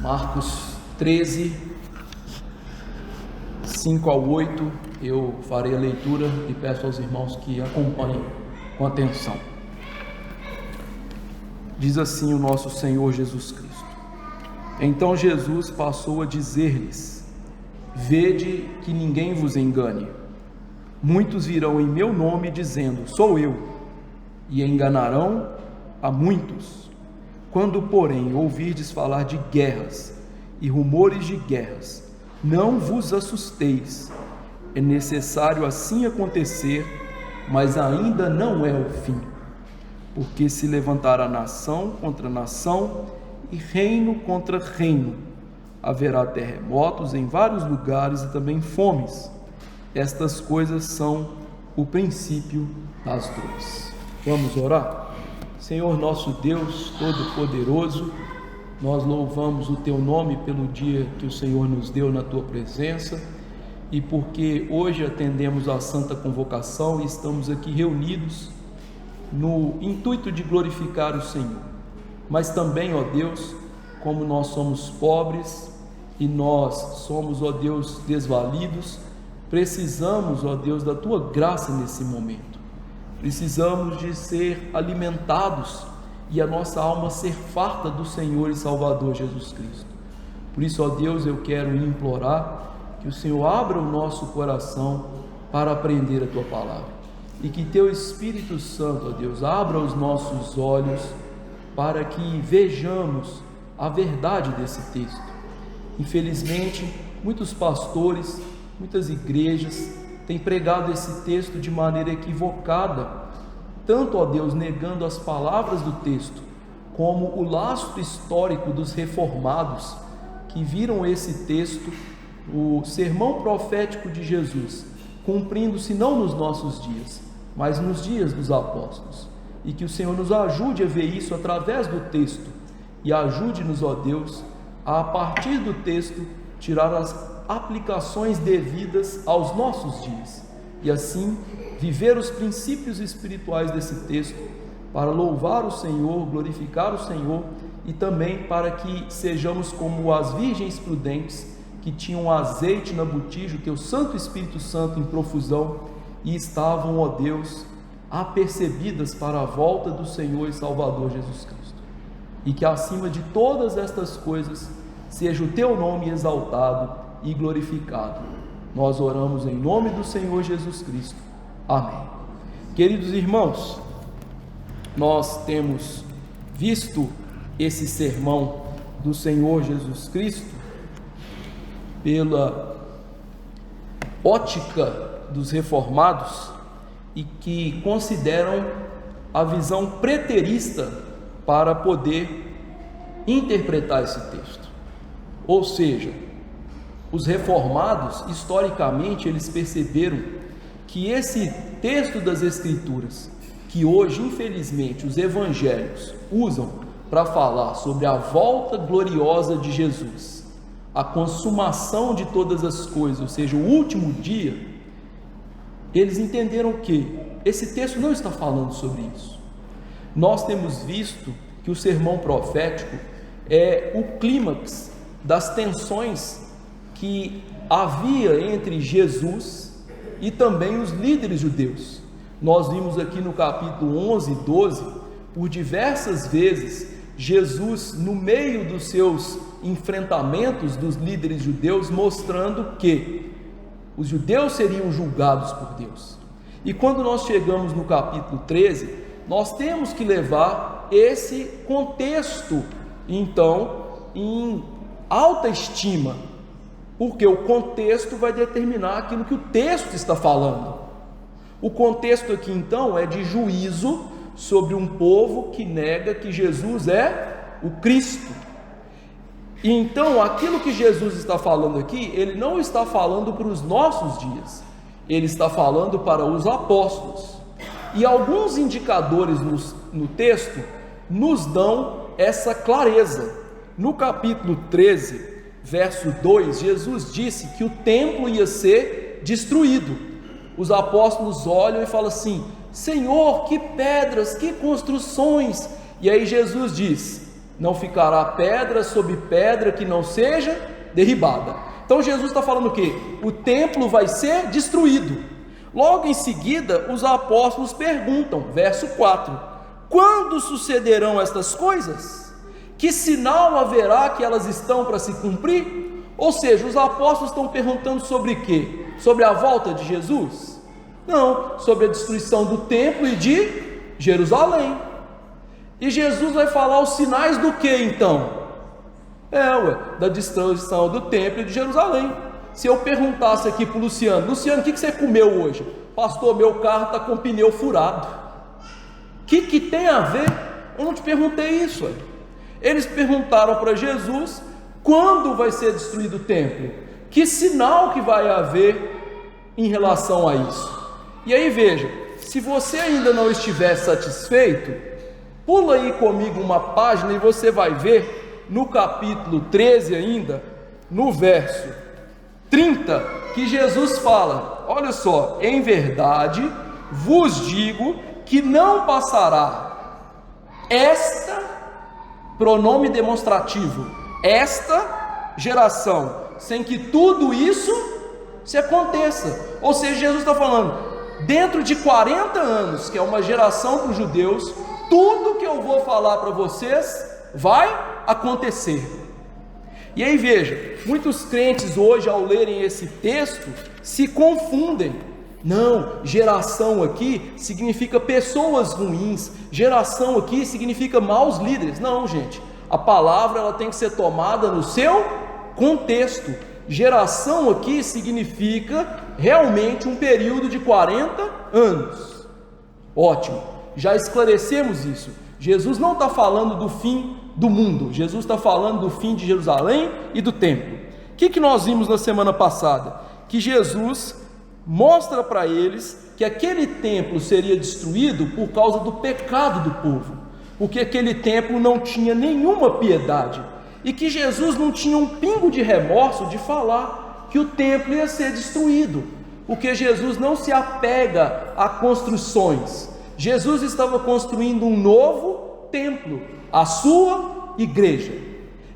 Marcos 13, 5 ao 8, eu farei a leitura e peço aos irmãos que acompanhem com atenção. Diz assim o nosso Senhor Jesus Cristo: Então Jesus passou a dizer-lhes: Vede que ninguém vos engane. Muitos virão em meu nome dizendo: Sou eu, e enganarão a muitos. Quando, porém, ouvirdes falar de guerras e rumores de guerras, não vos assusteis. É necessário assim acontecer, mas ainda não é o fim. Porque se levantará nação contra nação e reino contra reino. Haverá terremotos em vários lugares e também fomes. Estas coisas são o princípio das dores. Vamos orar? Senhor nosso Deus Todo-Poderoso, nós louvamos o Teu nome pelo dia que o Senhor nos deu na Tua presença e porque hoje atendemos à Santa Convocação e estamos aqui reunidos no intuito de glorificar o Senhor. Mas também, ó Deus, como nós somos pobres e nós somos, ó Deus, desvalidos, precisamos, ó Deus, da Tua graça nesse momento. Precisamos de ser alimentados e a nossa alma ser farta do Senhor e Salvador Jesus Cristo. Por isso, ó Deus, eu quero implorar que o Senhor abra o nosso coração para aprender a Tua palavra e que Teu Espírito Santo, ó Deus, abra os nossos olhos para que vejamos a verdade desse texto. Infelizmente, muitos pastores, muitas igrejas têm pregado esse texto de maneira equivocada, tanto, ó Deus, negando as palavras do texto, como o lastro histórico dos reformados, que viram esse texto, o sermão profético de Jesus, cumprindo-se não nos nossos dias, mas nos dias dos apóstolos, e que o Senhor nos ajude a ver isso através do texto, e ajude-nos, ó Deus, a partir do texto, tirar as aplicações devidas aos nossos dias, e assim viver os princípios espirituais desse texto, para louvar o Senhor, glorificar o Senhor, e também para que sejamos como as virgens prudentes, que tinham azeite na botija, o Teu Santo Espírito Santo em profusão, e estavam, ó Deus, apercebidas para a volta do Senhor e Salvador Jesus Cristo, e que acima de todas estas coisas, seja o Teu nome exaltado e glorificado. Nós oramos em nome do Senhor Jesus Cristo. Amém. Queridos irmãos, nós temos visto esse sermão do Senhor Jesus Cristo pela ótica dos reformados e que consideram a visão preterista para poder interpretar esse texto. Ou seja, os reformados, historicamente, eles perceberam que esse texto das Escrituras, que hoje, infelizmente, os evangélicos usam para falar sobre a volta gloriosa de Jesus, a consumação de todas as coisas, ou seja, o último dia, eles entenderam que esse texto não está falando sobre isso. Nós temos visto que o sermão profético é o clímax das tensões que havia entre Jesus e também os líderes judeus. Nós vimos aqui no capítulo 11 e 12, por diversas vezes, Jesus, no meio dos seus enfrentamentos dos líderes judeus, mostrando que os judeus seriam julgados por Deus. E quando nós chegamos no capítulo 13, nós temos que levar esse contexto, então, em alta estima, porque o contexto vai determinar aquilo que o texto está falando. O contexto aqui então é de juízo sobre um povo que nega que Jesus é o Cristo. E então aquilo que Jesus está falando aqui, Ele não está falando para os nossos dias, Ele está falando para os apóstolos. E alguns indicadores no texto nos dão essa clareza. No capítulo 13, verso 2, Jesus disse que o templo ia ser destruído. Os apóstolos olham e falam assim: Senhor, que pedras, que construções! E aí Jesus diz: não ficará pedra sobre pedra que não seja derribada. Então Jesus está falando o quê? O templo vai ser destruído. Logo em seguida, os apóstolos perguntam, verso 4: quando sucederão estas coisas? Que sinal haverá que elas estão para se cumprir? Ou seja, os apóstolos estão perguntando sobre quê? Sobre a volta de Jesus? Não, sobre a destruição do templo e de Jerusalém. E Jesus vai falar os sinais do que então? Da destruição do templo e de Jerusalém. Se eu perguntasse aqui para o Luciano: Luciano, o que você comeu hoje? Pastor, meu carro está com o pneu furado. O que tem a ver? Eu não te perguntei isso. Eles perguntaram para Jesus quando vai ser destruído o templo, que sinal que vai haver em relação a isso. E aí veja, se você ainda não estiver satisfeito, pula aí comigo uma página e você vai ver no capítulo 13 ainda, no verso 30, que Jesus fala, olha só: em verdade vos digo que não passará esta, pronome demonstrativo, esta geração, sem que tudo isso se aconteça. Ou seja, Jesus está falando, dentro de 40 anos, que é uma geração para os judeus, tudo que eu vou falar para vocês vai acontecer. E aí veja, muitos crentes hoje, ao lerem esse texto, se confundem. Não, geração aqui significa pessoas ruins, geração aqui significa maus líderes. Não, gente, a palavra ela tem que ser tomada no seu contexto. Geração aqui significa realmente um período de 40 anos. Ótimo, já esclarecemos isso. Jesus não está falando do fim do mundo, Jesus está falando do fim de Jerusalém e do templo. O que nós vimos na semana passada? Que Jesus mostra para eles que aquele templo seria destruído por causa do pecado do povo, porque aquele templo não tinha nenhuma piedade, e que Jesus não tinha um pingo de remorso de falar que o templo ia ser destruído, porque Jesus não se apega a construções. Jesus estava construindo um novo templo, a sua igreja.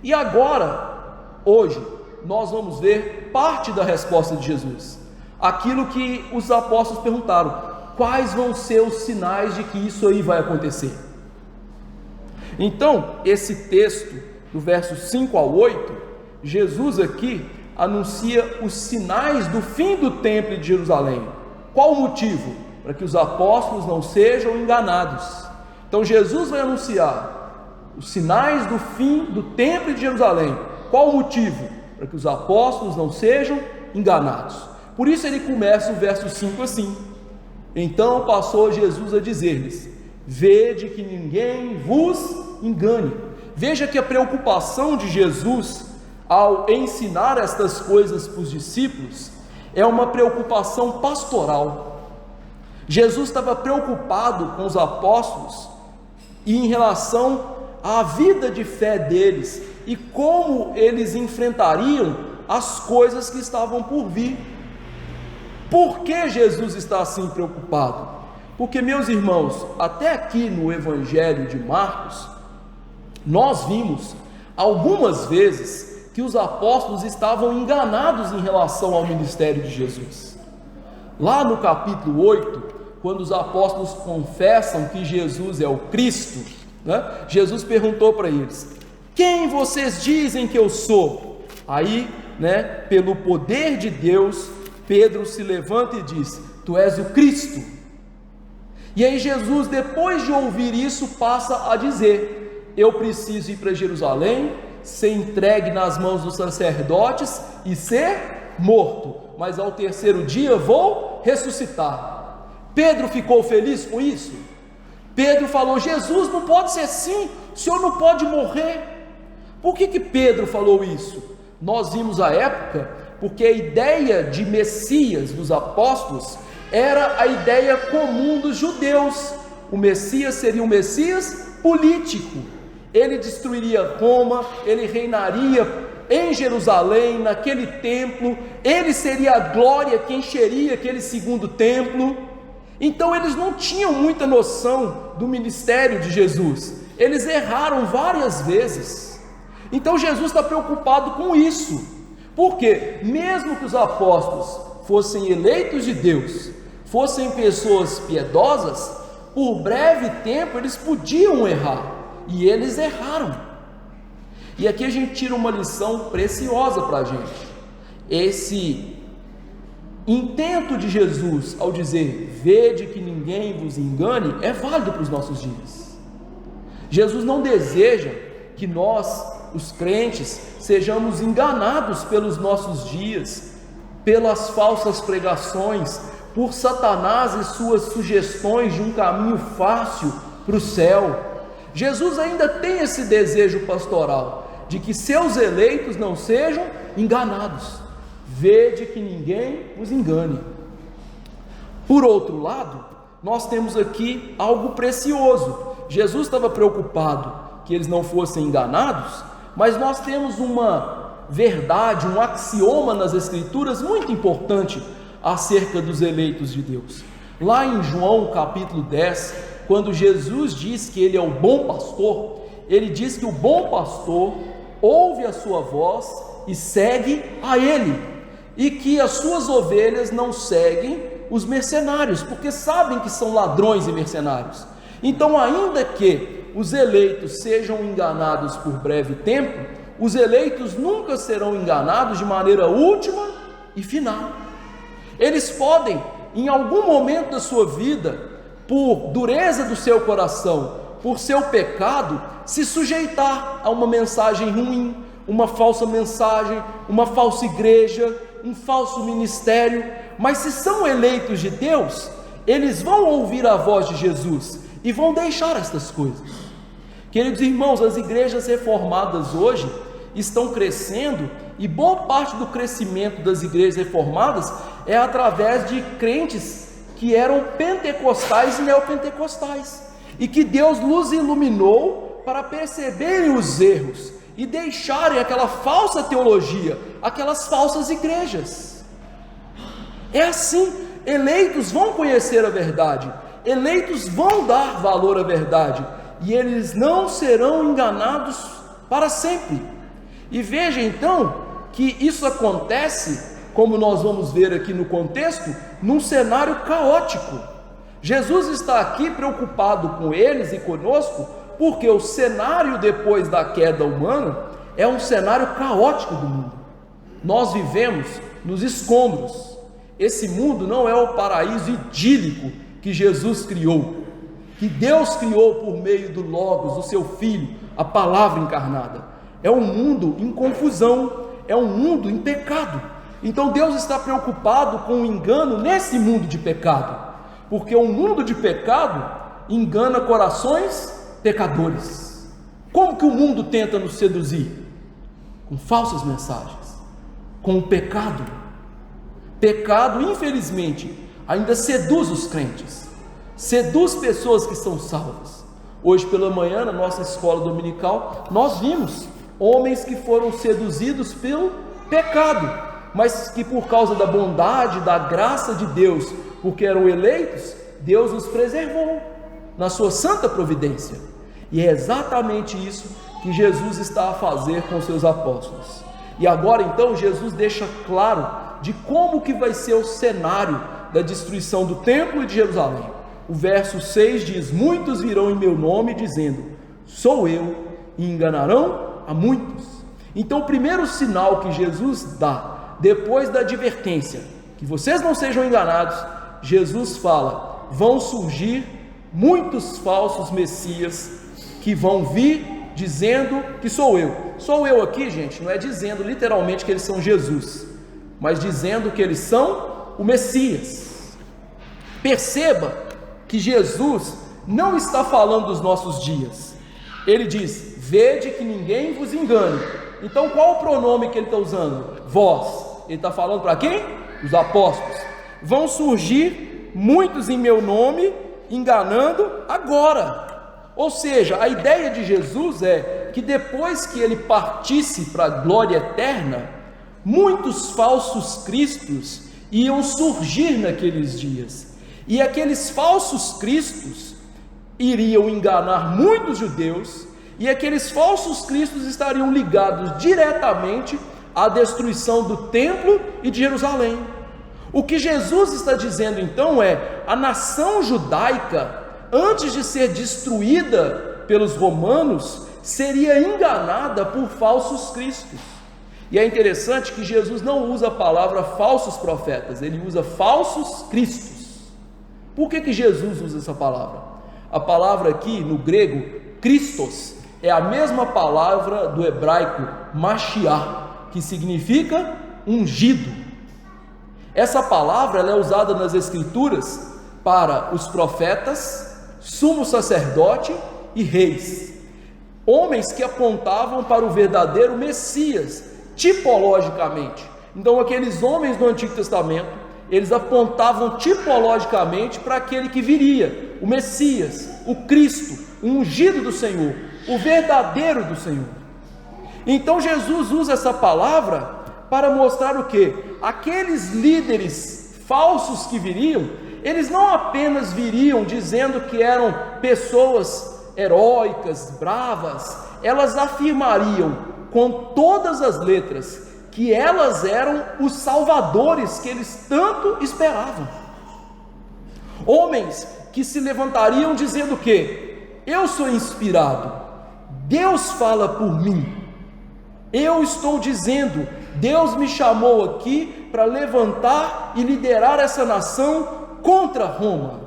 E agora, hoje, nós vamos ver parte da resposta de Jesus, aquilo que os apóstolos perguntaram: quais vão ser os sinais de que isso aí vai acontecer? Então, esse texto, do verso 5 ao 8, Jesus aqui anuncia os sinais do fim do templo de Jerusalém. Qual o motivo? Para que os apóstolos não sejam enganados. Então Jesus vai anunciar os sinais do fim do templo de Jerusalém. Qual o motivo? Para que os apóstolos não sejam enganados. Por isso ele começa o verso 5 assim: então passou Jesus a dizer-lhes: vede que ninguém vos engane. Veja que a preocupação de Jesus ao ensinar estas coisas para os discípulos é uma preocupação pastoral. Jesus estava preocupado com os apóstolos e em relação à vida de fé deles e como eles enfrentariam as coisas que estavam por vir. Por que Jesus está assim preocupado? Porque, meus irmãos, até aqui no Evangelho de Marcos, nós vimos algumas vezes que os apóstolos estavam enganados em relação ao ministério de Jesus. Lá no capítulo 8, quando os apóstolos confessam que Jesus é o Cristo, Jesus perguntou para eles: quem vocês dizem que eu sou? Aí, pelo poder de Deus, Pedro se levanta e diz: tu és o Cristo. E aí Jesus, depois de ouvir isso, passa a dizer: eu preciso ir para Jerusalém, ser entregue nas mãos dos sacerdotes e ser morto, mas ao terceiro dia vou ressuscitar. Pedro ficou feliz com isso? Pedro falou: Jesus, não pode ser assim, o Senhor não pode morrer. Por que Pedro falou isso? Nós vimos a época, porque a ideia de Messias dos apóstolos era a ideia comum dos judeus. O Messias seria um Messias político, ele destruiria Roma, ele reinaria em Jerusalém, naquele templo, ele seria a glória que encheria aquele segundo templo. Então eles não tinham muita noção do ministério de Jesus. eles erraram várias vezes. Então Jesus está preocupado com isso, porque mesmo que os apóstolos fossem eleitos de Deus, fossem pessoas piedosas, por breve tempo eles podiam errar, e eles erraram. E aqui a gente tira uma lição preciosa para a gente. Esse intento de Jesus ao dizer: vede que ninguém vos engane, é válido para os nossos dias. Jesus não deseja que nós, os crentes, sejamos enganados pelos nossos dias, pelas falsas pregações, por Satanás e suas sugestões de um caminho fácil para o céu. Jesus ainda tem esse desejo pastoral, de que seus eleitos não sejam enganados. Vede que ninguém os engane. Por outro lado, nós temos aqui algo precioso. Jesus estava preocupado que eles não fossem enganados, mas nós temos uma verdade, um axioma nas Escrituras muito importante acerca dos eleitos de Deus. Lá em João capítulo 10, quando Jesus diz que ele é o bom pastor, ele diz que o bom pastor ouve a sua voz e segue a ele, e que as suas ovelhas não seguem os mercenários, porque sabem que são ladrões e mercenários. Então, ainda que os eleitos sejam enganados por breve tempo, os eleitos nunca serão enganados de maneira última e final. Eles podem, em algum momento da sua vida, por dureza do seu coração, por seu pecado, se sujeitar a uma mensagem ruim, uma falsa mensagem, uma falsa igreja, um falso ministério. Mas se são eleitos de Deus, eles vão ouvir a voz de Jesus e vão deixar estas coisas. Queridos irmãos, as igrejas reformadas hoje estão crescendo, e boa parte do crescimento das igrejas reformadas é através de crentes que eram pentecostais e neopentecostais, e que Deus nos iluminou para perceberem os erros e deixarem aquela falsa teologia, aquelas falsas igrejas. É assim, eleitos vão conhecer a verdade, eleitos vão dar valor à verdade, e eles não serão enganados para sempre. E veja então que isso acontece, como nós vamos ver aqui no contexto, num cenário caótico. Jesus está aqui preocupado com eles e conosco, porque o cenário depois da queda humana é um cenário caótico do mundo. Nós vivemos nos escombros. Esse mundo não é o paraíso idílico que Jesus criou, que Deus criou por meio do Logos, o seu Filho, a palavra encarnada. É um mundo em confusão, é um mundo em pecado. Então Deus está preocupado com o engano nesse mundo de pecado, porque um mundo de pecado engana corações pecadores. Como que o mundo tenta nos seduzir? Com falsas mensagens, com o pecado. Pecado, infelizmente, ainda seduz os crentes, seduz pessoas que são salvas. Hoje pela manhã, na nossa escola dominical, nós vimos homens que foram seduzidos pelo pecado, mas que por causa da bondade, da graça de Deus, porque eram eleitos, Deus os preservou na sua santa providência. E é exatamente isso que Jesus está a fazer com seus apóstolos. E agora então Jesus deixa claro de como que vai ser o cenário da destruição do templo e de Jerusalém. O verso 6 diz: muitos virão em meu nome dizendo, sou eu, e enganarão a muitos. Então o primeiro sinal que Jesus dá, depois da advertência, que vocês não sejam enganados, Jesus fala, vão surgir muitos falsos messias, que vão vir dizendo que sou eu. Sou eu aqui, gente, não é dizendo literalmente que eles são Jesus, mas dizendo que eles são o Messias. Perceba que Jesus não está falando dos nossos dias. Ele diz, vede que ninguém vos engane. Então qual o pronome que ele está usando? Vós. Ele está falando para quem? Os apóstolos. Vão surgir muitos em meu nome, enganando agora. Ou seja, a ideia de Jesus é que depois que ele partisse para a glória eterna, muitos falsos cristos iam surgir naqueles dias. E aqueles falsos cristos iriam enganar muitos judeus, e aqueles falsos cristos estariam ligados diretamente à destruição do templo e de Jerusalém. O que Jesus está dizendo então é: a nação judaica, antes de ser destruída pelos romanos, seria enganada por falsos cristos. E é interessante que Jesus não usa a palavra falsos profetas, ele usa falsos cristos. Por que Jesus usa essa palavra? A palavra aqui no grego, Christos, é a mesma palavra do hebraico Mashiach, que significa ungido. Essa palavra ela é usada nas escrituras para os profetas, sumo sacerdote e reis, homens que apontavam para o verdadeiro Messias, tipologicamente. Então aqueles homens do Antigo Testamento, eles apontavam tipologicamente para aquele que viria, o Messias, o Cristo, o ungido do Senhor, o verdadeiro do Senhor. Então Jesus usa essa palavra para mostrar o que? Aqueles líderes falsos que viriam, eles não apenas viriam dizendo que eram pessoas heróicas, bravas, elas afirmariam com todas as letras que elas eram os salvadores que eles tanto esperavam. Homens que se levantariam dizendo que eu sou inspirado, Deus fala por mim, eu estou dizendo, Deus me chamou aqui para levantar e liderar essa nação contra Roma.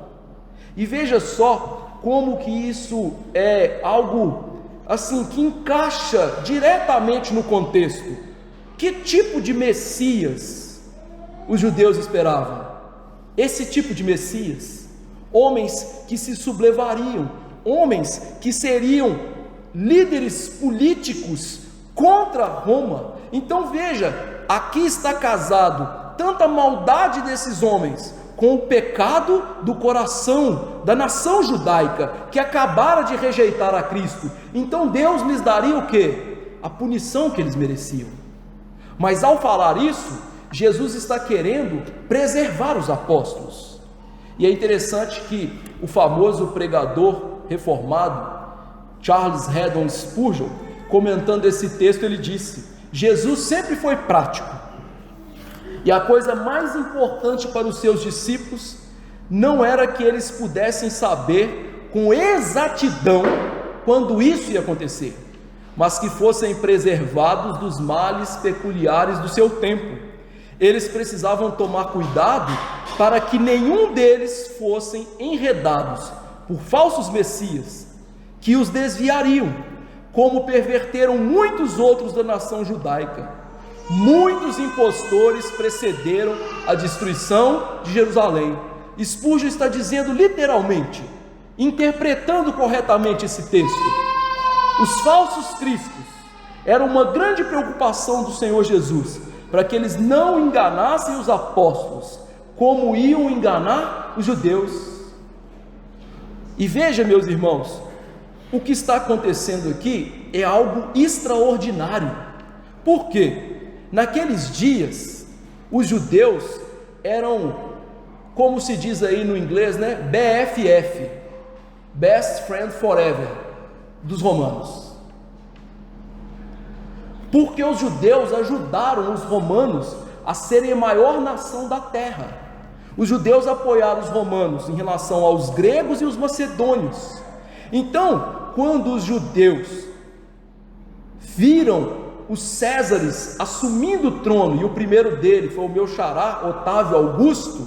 E veja só como que isso é algo assim que encaixa diretamente no contexto. Que tipo de Messias os judeus esperavam? Esse tipo de Messias, homens que se sublevariam, homens que seriam líderes políticos contra Roma. Então veja, aqui está casado tanta maldade desses homens com o pecado do coração da nação judaica, que acabara de rejeitar a Cristo. Então Deus lhes daria o quê? A punição que eles mereciam. Mas ao falar isso, Jesus está querendo preservar os apóstolos. E é interessante que o famoso pregador reformado Charles Haddon Spurgeon, comentando esse texto, ele disse: Jesus sempre foi prático, e a coisa mais importante para os seus discípulos não era que eles pudessem saber com exatidão quando isso ia acontecer, mas que fossem preservados dos males peculiares do seu tempo. Eles precisavam tomar cuidado para que nenhum deles fossem enredados por falsos messias, que os desviariam, como perverteram muitos outros da nação judaica. Muitos impostores precederam a destruição de Jerusalém. Spurgeon está dizendo literalmente, interpretando corretamente esse texto, os falsos cristos eram uma grande preocupação do Senhor Jesus, para que eles não enganassem os apóstolos, como iam enganar os judeus. E veja, meus irmãos, o que está acontecendo aqui é algo extraordinário. Por quê? Naqueles dias, os judeus eram, como se diz aí no inglês, né? BFF, Best Friend Forever, dos romanos. Porque os judeus ajudaram os romanos a serem a maior nação da terra. Os judeus apoiaram os romanos em relação aos gregos e os macedônios. Então, quando os judeus viram os Césares assumindo o trono, e o primeiro dele foi o meu xará, Otávio Augusto,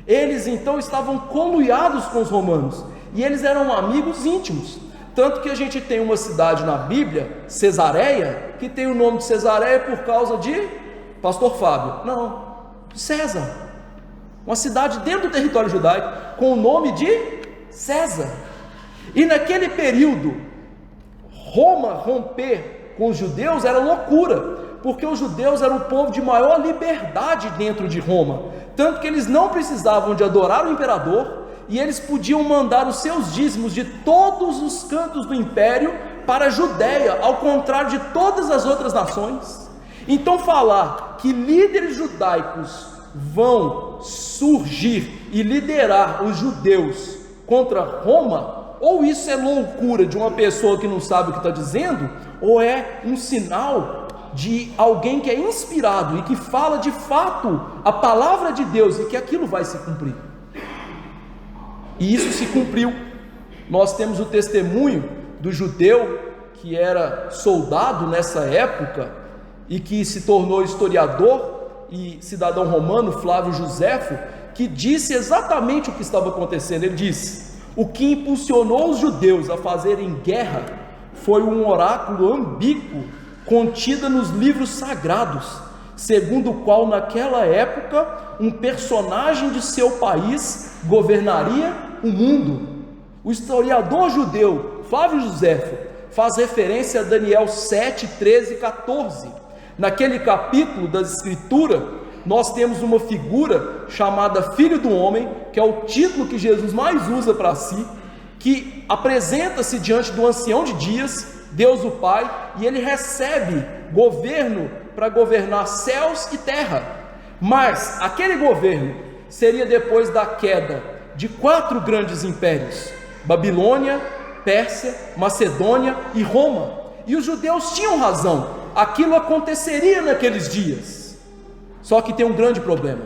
eles então estavam conluiados com os romanos, e eles eram amigos íntimos, tanto que a gente tem uma cidade na Bíblia, Cesareia, que tem o nome de Cesareia por causa de Pastor Fábio, não, César, uma cidade dentro do território judaico, com o nome de César. E naquele período, Roma romper com os judeus era loucura, porque os judeus eram o povo de maior liberdade dentro de Roma, tanto que eles não precisavam de adorar o imperador, e eles podiam mandar os seus dízimos de todos os cantos do império para a Judéia, ao contrário de todas as outras nações. Então falar que líderes judaicos vão surgir e liderar os judeus contra Roma, ou isso é loucura de uma pessoa que não sabe o que está dizendo, ou é um sinal de alguém que é inspirado e que fala de fato a palavra de Deus e que aquilo vai se cumprir. E isso se cumpriu. Nós temos o testemunho do judeu que era soldado nessa época e que se tornou historiador e cidadão romano, Flávio Joséfo, que disse exatamente o que estava acontecendo. Ele disse: o que impulsionou os judeus a fazerem guerra foi um oráculo ambíguo contida nos livros sagrados, segundo o qual naquela época um personagem de seu país governaria o mundo. O historiador judeu Flávio Joséfo faz referência a Daniel 7, 13 e 14. Naquele capítulo da Escritura, nós temos uma figura chamada Filho do Homem, que é o título que Jesus mais usa para si, que apresenta-se diante do ancião de dias, Deus o Pai, e ele recebe governo para governar céus e terra. Mas aquele governo seria depois da queda de 4 grandes impérios: Babilônia, Pérsia, Macedônia e Roma. E os judeus tinham razão, aquilo aconteceria naqueles dias. Só que tem um grande problema: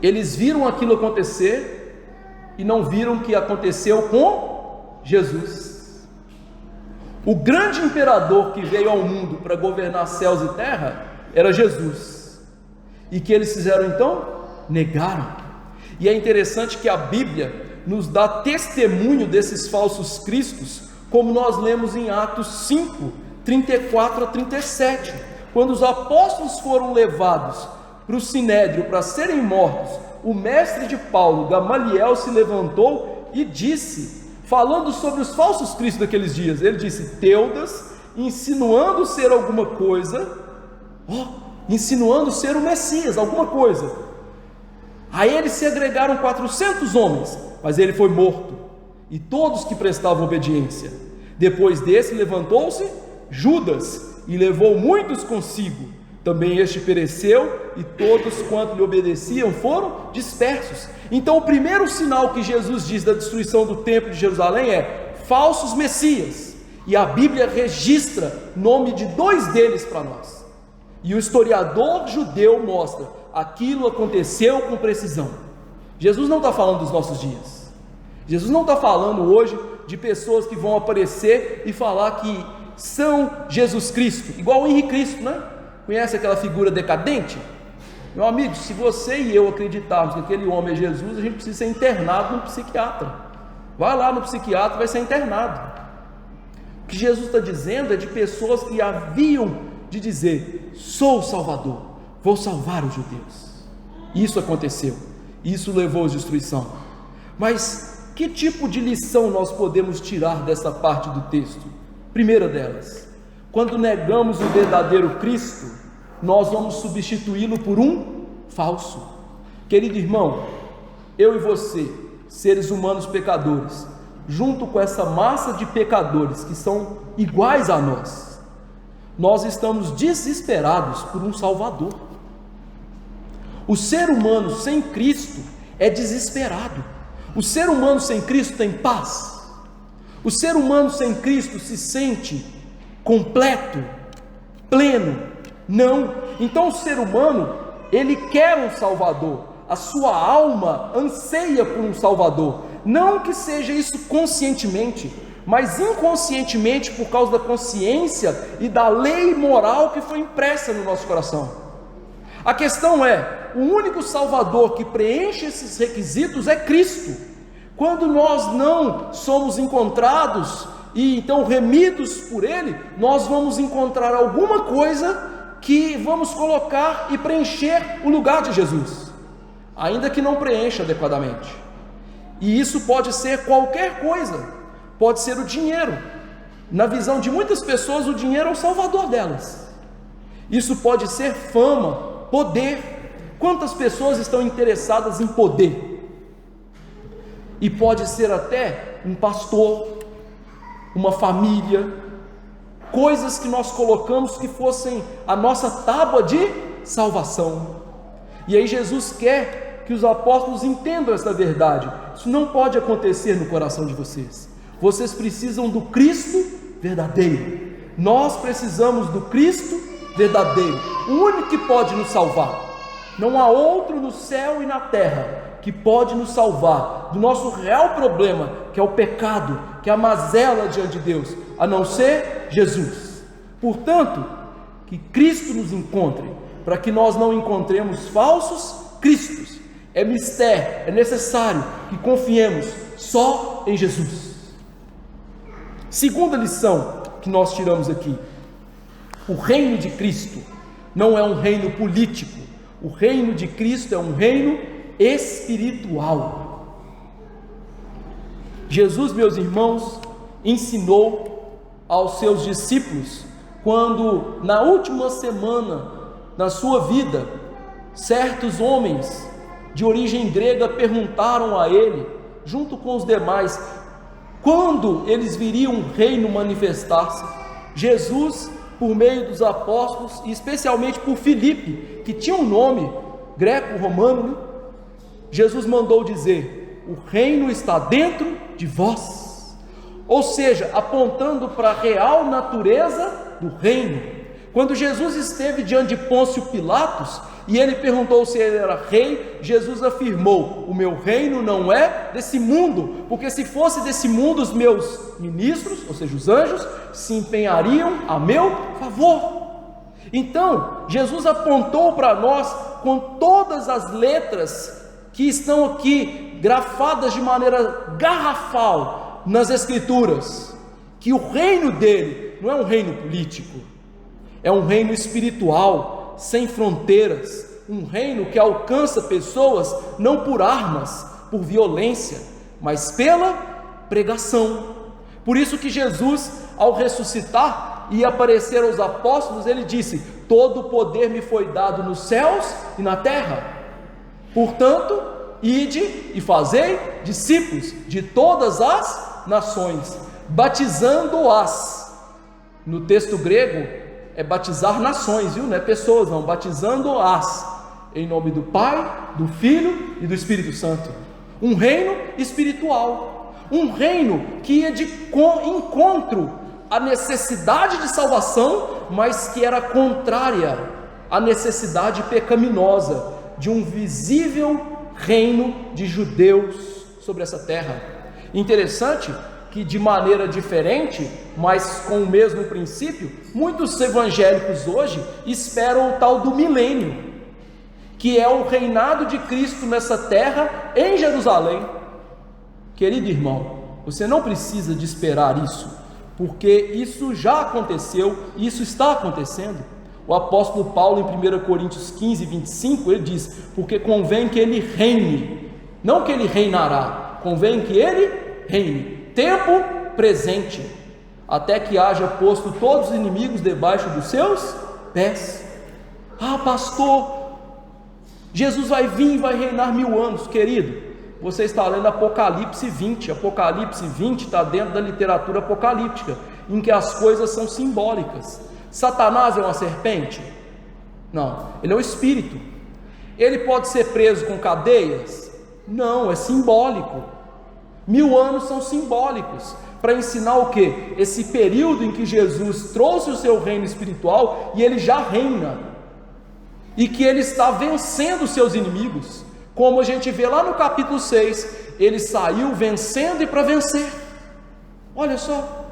eles viram aquilo acontecer e não viram o que aconteceu com Jesus. O grande imperador que veio ao mundo para governar céus e terra era Jesus. E que eles fizeram então? Negaram. E é interessante que a Bíblia nos dá testemunho desses falsos cristos, como nós lemos em Atos 5, 34 a 37, quando os apóstolos foram levados para o Sinédrio para serem mortos. O mestre de Paulo, Gamaliel, se levantou e disse, falando sobre os falsos cristos daqueles dias, ele disse: Teudas, insinuando ser alguma coisa, insinuando ser o Messias, alguma coisa. A ele se agregaram 400 homens, mas ele foi morto, e todos que prestavam obediência. Depois desse levantou-se Judas, e levou muitos consigo. Também este pereceu, e todos quanto lhe obedeciam foram dispersos. Então o primeiro sinal que Jesus diz da destruição do templo de Jerusalém é falsos messias, e a Bíblia registra nome de 2 deles para nós, e o historiador judeu mostra, aquilo aconteceu com precisão. Jesus não está falando dos nossos dias, Jesus não está falando hoje de pessoas que vão aparecer e falar que são Jesus Cristo, igual o Henrique Cristo, né? Conhece aquela figura decadente? Meu amigo, se você e eu acreditarmos que aquele homem é Jesus, a gente precisa ser internado no psiquiatra. Vai lá no psiquiatra, vai ser internado. O que Jesus está dizendo é de pessoas que haviam de dizer: sou o Salvador, vou salvar os judeus. Isso aconteceu, isso levou à destruição. Mas que tipo de lição nós podemos tirar dessa parte do texto? Primeira delas: quando negamos o verdadeiro Cristo, nós vamos substituí-lo por um falso. Querido irmão, eu e você, seres humanos pecadores, junto com essa massa de pecadores que são iguais a nós estamos desesperados por um Salvador. O ser humano sem Cristo é desesperado. O ser humano sem Cristo tem paz. O ser humano sem Cristo se sente completo, pleno? Não. Então o ser humano, ele quer um Salvador, a sua alma anseia por um Salvador, não que seja isso conscientemente, mas inconscientemente, por causa da consciência e da lei moral que foi impressa no nosso coração. A questão é, o único Salvador que preenche esses requisitos é Cristo. Quando nós não somos encontrados e então remidos por Ele, nós vamos encontrar alguma coisa que vamos colocar e preencher o lugar de Jesus, ainda que não preencha adequadamente. E isso pode ser qualquer coisa, pode ser o dinheiro. Na visão de muitas pessoas, o dinheiro é o salvador delas. Isso pode ser fama, poder. Quantas pessoas estão interessadas em poder? E pode ser até um pastor, uma família, coisas que nós colocamos que fossem a nossa tábua de salvação. E aí Jesus quer que os apóstolos entendam essa verdade. Isso não pode acontecer no coração de vocês. Vocês precisam do Cristo verdadeiro. Nós precisamos do Cristo verdadeiro, o único que pode nos salvar. Não há outro no céu e na terra que pode nos salvar do nosso real problema, que é o pecado, que é a mazela diante de Deus, a não ser Jesus. Portanto, que Cristo nos encontre, para que nós não encontremos falsos cristos. É mistério, é necessário que confiemos só em Jesus. Segunda lição que nós tiramos aqui: o reino de Cristo não é um reino político, o reino de Cristo é um reino espiritual. Jesus, meus irmãos, ensinou aos seus discípulos, quando na última semana da sua vida, certos homens de origem grega perguntaram a ele, junto com os demais, quando eles viriam um reino manifestar-se. Jesus, por meio dos apóstolos, e especialmente por Filipe, que tinha um nome greco-romano, Jesus mandou dizer: o reino está dentro de vós. Ou seja, apontando para a real natureza do reino. Quando Jesus esteve diante de Pôncio Pilatos e ele perguntou se ele era rei, Jesus afirmou: o meu reino não é desse mundo, porque se fosse desse mundo, os meus ministros, ou seja, os anjos, se empenhariam a meu favor. Então, Jesus apontou para nós, com todas as letras que estão aqui grafadas de maneira garrafal nas Escrituras, que o reino dele não é um reino político, é um reino espiritual, sem fronteiras, um reino que alcança pessoas não por armas, por violência, mas pela pregação. Por isso que Jesus, ao ressuscitar e aparecer aos apóstolos, ele disse: todo o poder me foi dado nos céus e na terra. Portanto, ide e fazei discípulos de todas as nações, batizando-as. No texto grego é batizar nações, viu? Não é pessoas, não. Batizando-as em nome do Pai, do Filho e do Espírito Santo. Um reino espiritual, um reino que ia de encontro à necessidade de salvação, mas que era contrária à necessidade pecaminosa de um visível reino de judeus sobre essa terra. Interessante que, de maneira diferente, mas com o mesmo princípio, muitos evangélicos hoje esperam o tal do milênio, que é o reinado de Cristo nessa terra, em Jerusalém. Querido irmão, você não precisa de esperar isso, porque isso já aconteceu, e isso está acontecendo. O apóstolo Paulo, em 1 Coríntios 15, 25, ele diz: porque convém que ele reine, não que ele reinará, convém que ele reine, tempo presente, até que haja posto todos os inimigos debaixo dos seus pés. Ah, pastor, Jesus vai vir e vai reinar 1000 anos. Querido, você está lendo Apocalipse 20. Apocalipse 20 está dentro da literatura apocalíptica, em que as coisas são simbólicas. Satanás é uma serpente? Não, ele é um espírito. Ele pode ser preso com cadeias? Não, é simbólico. 1000 anos são simbólicos, para ensinar o que? Esse período em que Jesus trouxe o seu reino espiritual e ele já reina, e que ele está vencendo os seus inimigos, como a gente vê lá no capítulo 6, ele saiu vencendo e para vencer. Olha só,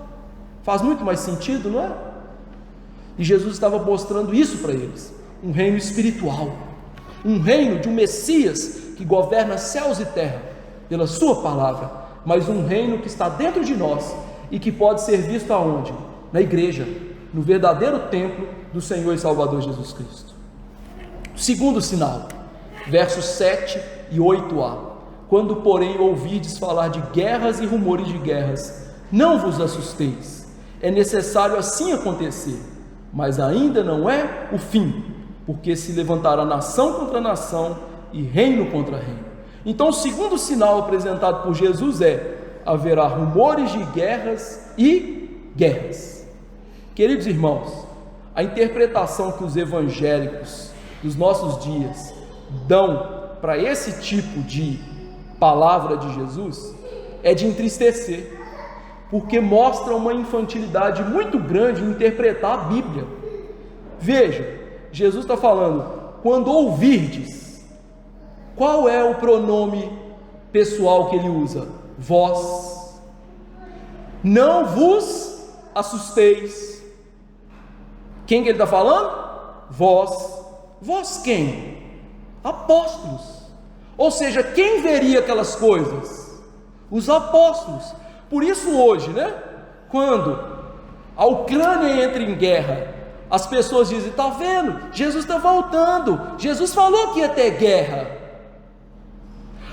faz muito mais sentido, não é? E Jesus estava mostrando isso para eles, um reino espiritual, um reino de um Messias que governa céus e terra pela sua palavra, mas um reino que está dentro de nós e que pode ser visto aonde? Na igreja, no verdadeiro templo do Senhor e Salvador Jesus Cristo. Segundo sinal, versos 7 e 8a: quando porém ouvides falar de guerras e rumores de guerras, não vos assusteis, é necessário assim acontecer, mas ainda não é o fim, porque se levantará nação contra nação e reino contra reino. Então, o segundo sinal apresentado por Jesus é: haverá rumores de guerras e guerras. Queridos irmãos, a interpretação que os evangélicos dos nossos dias dão para esse tipo de palavra de Jesus é de entristecer, porque mostra uma infantilidade muito grande em interpretar a Bíblia. Veja, Jesus está falando, quando ouvirdes, qual é o pronome pessoal que ele usa? Vós. Não vos assusteis. Quem que ele está falando? Vós. Vós quem? Apóstolos. Ou seja, quem veria aquelas coisas? Os apóstolos. Por isso hoje, quando a Ucrânia entra em guerra, as pessoas dizem, está vendo? Jesus está voltando, Jesus falou que ia ter guerra.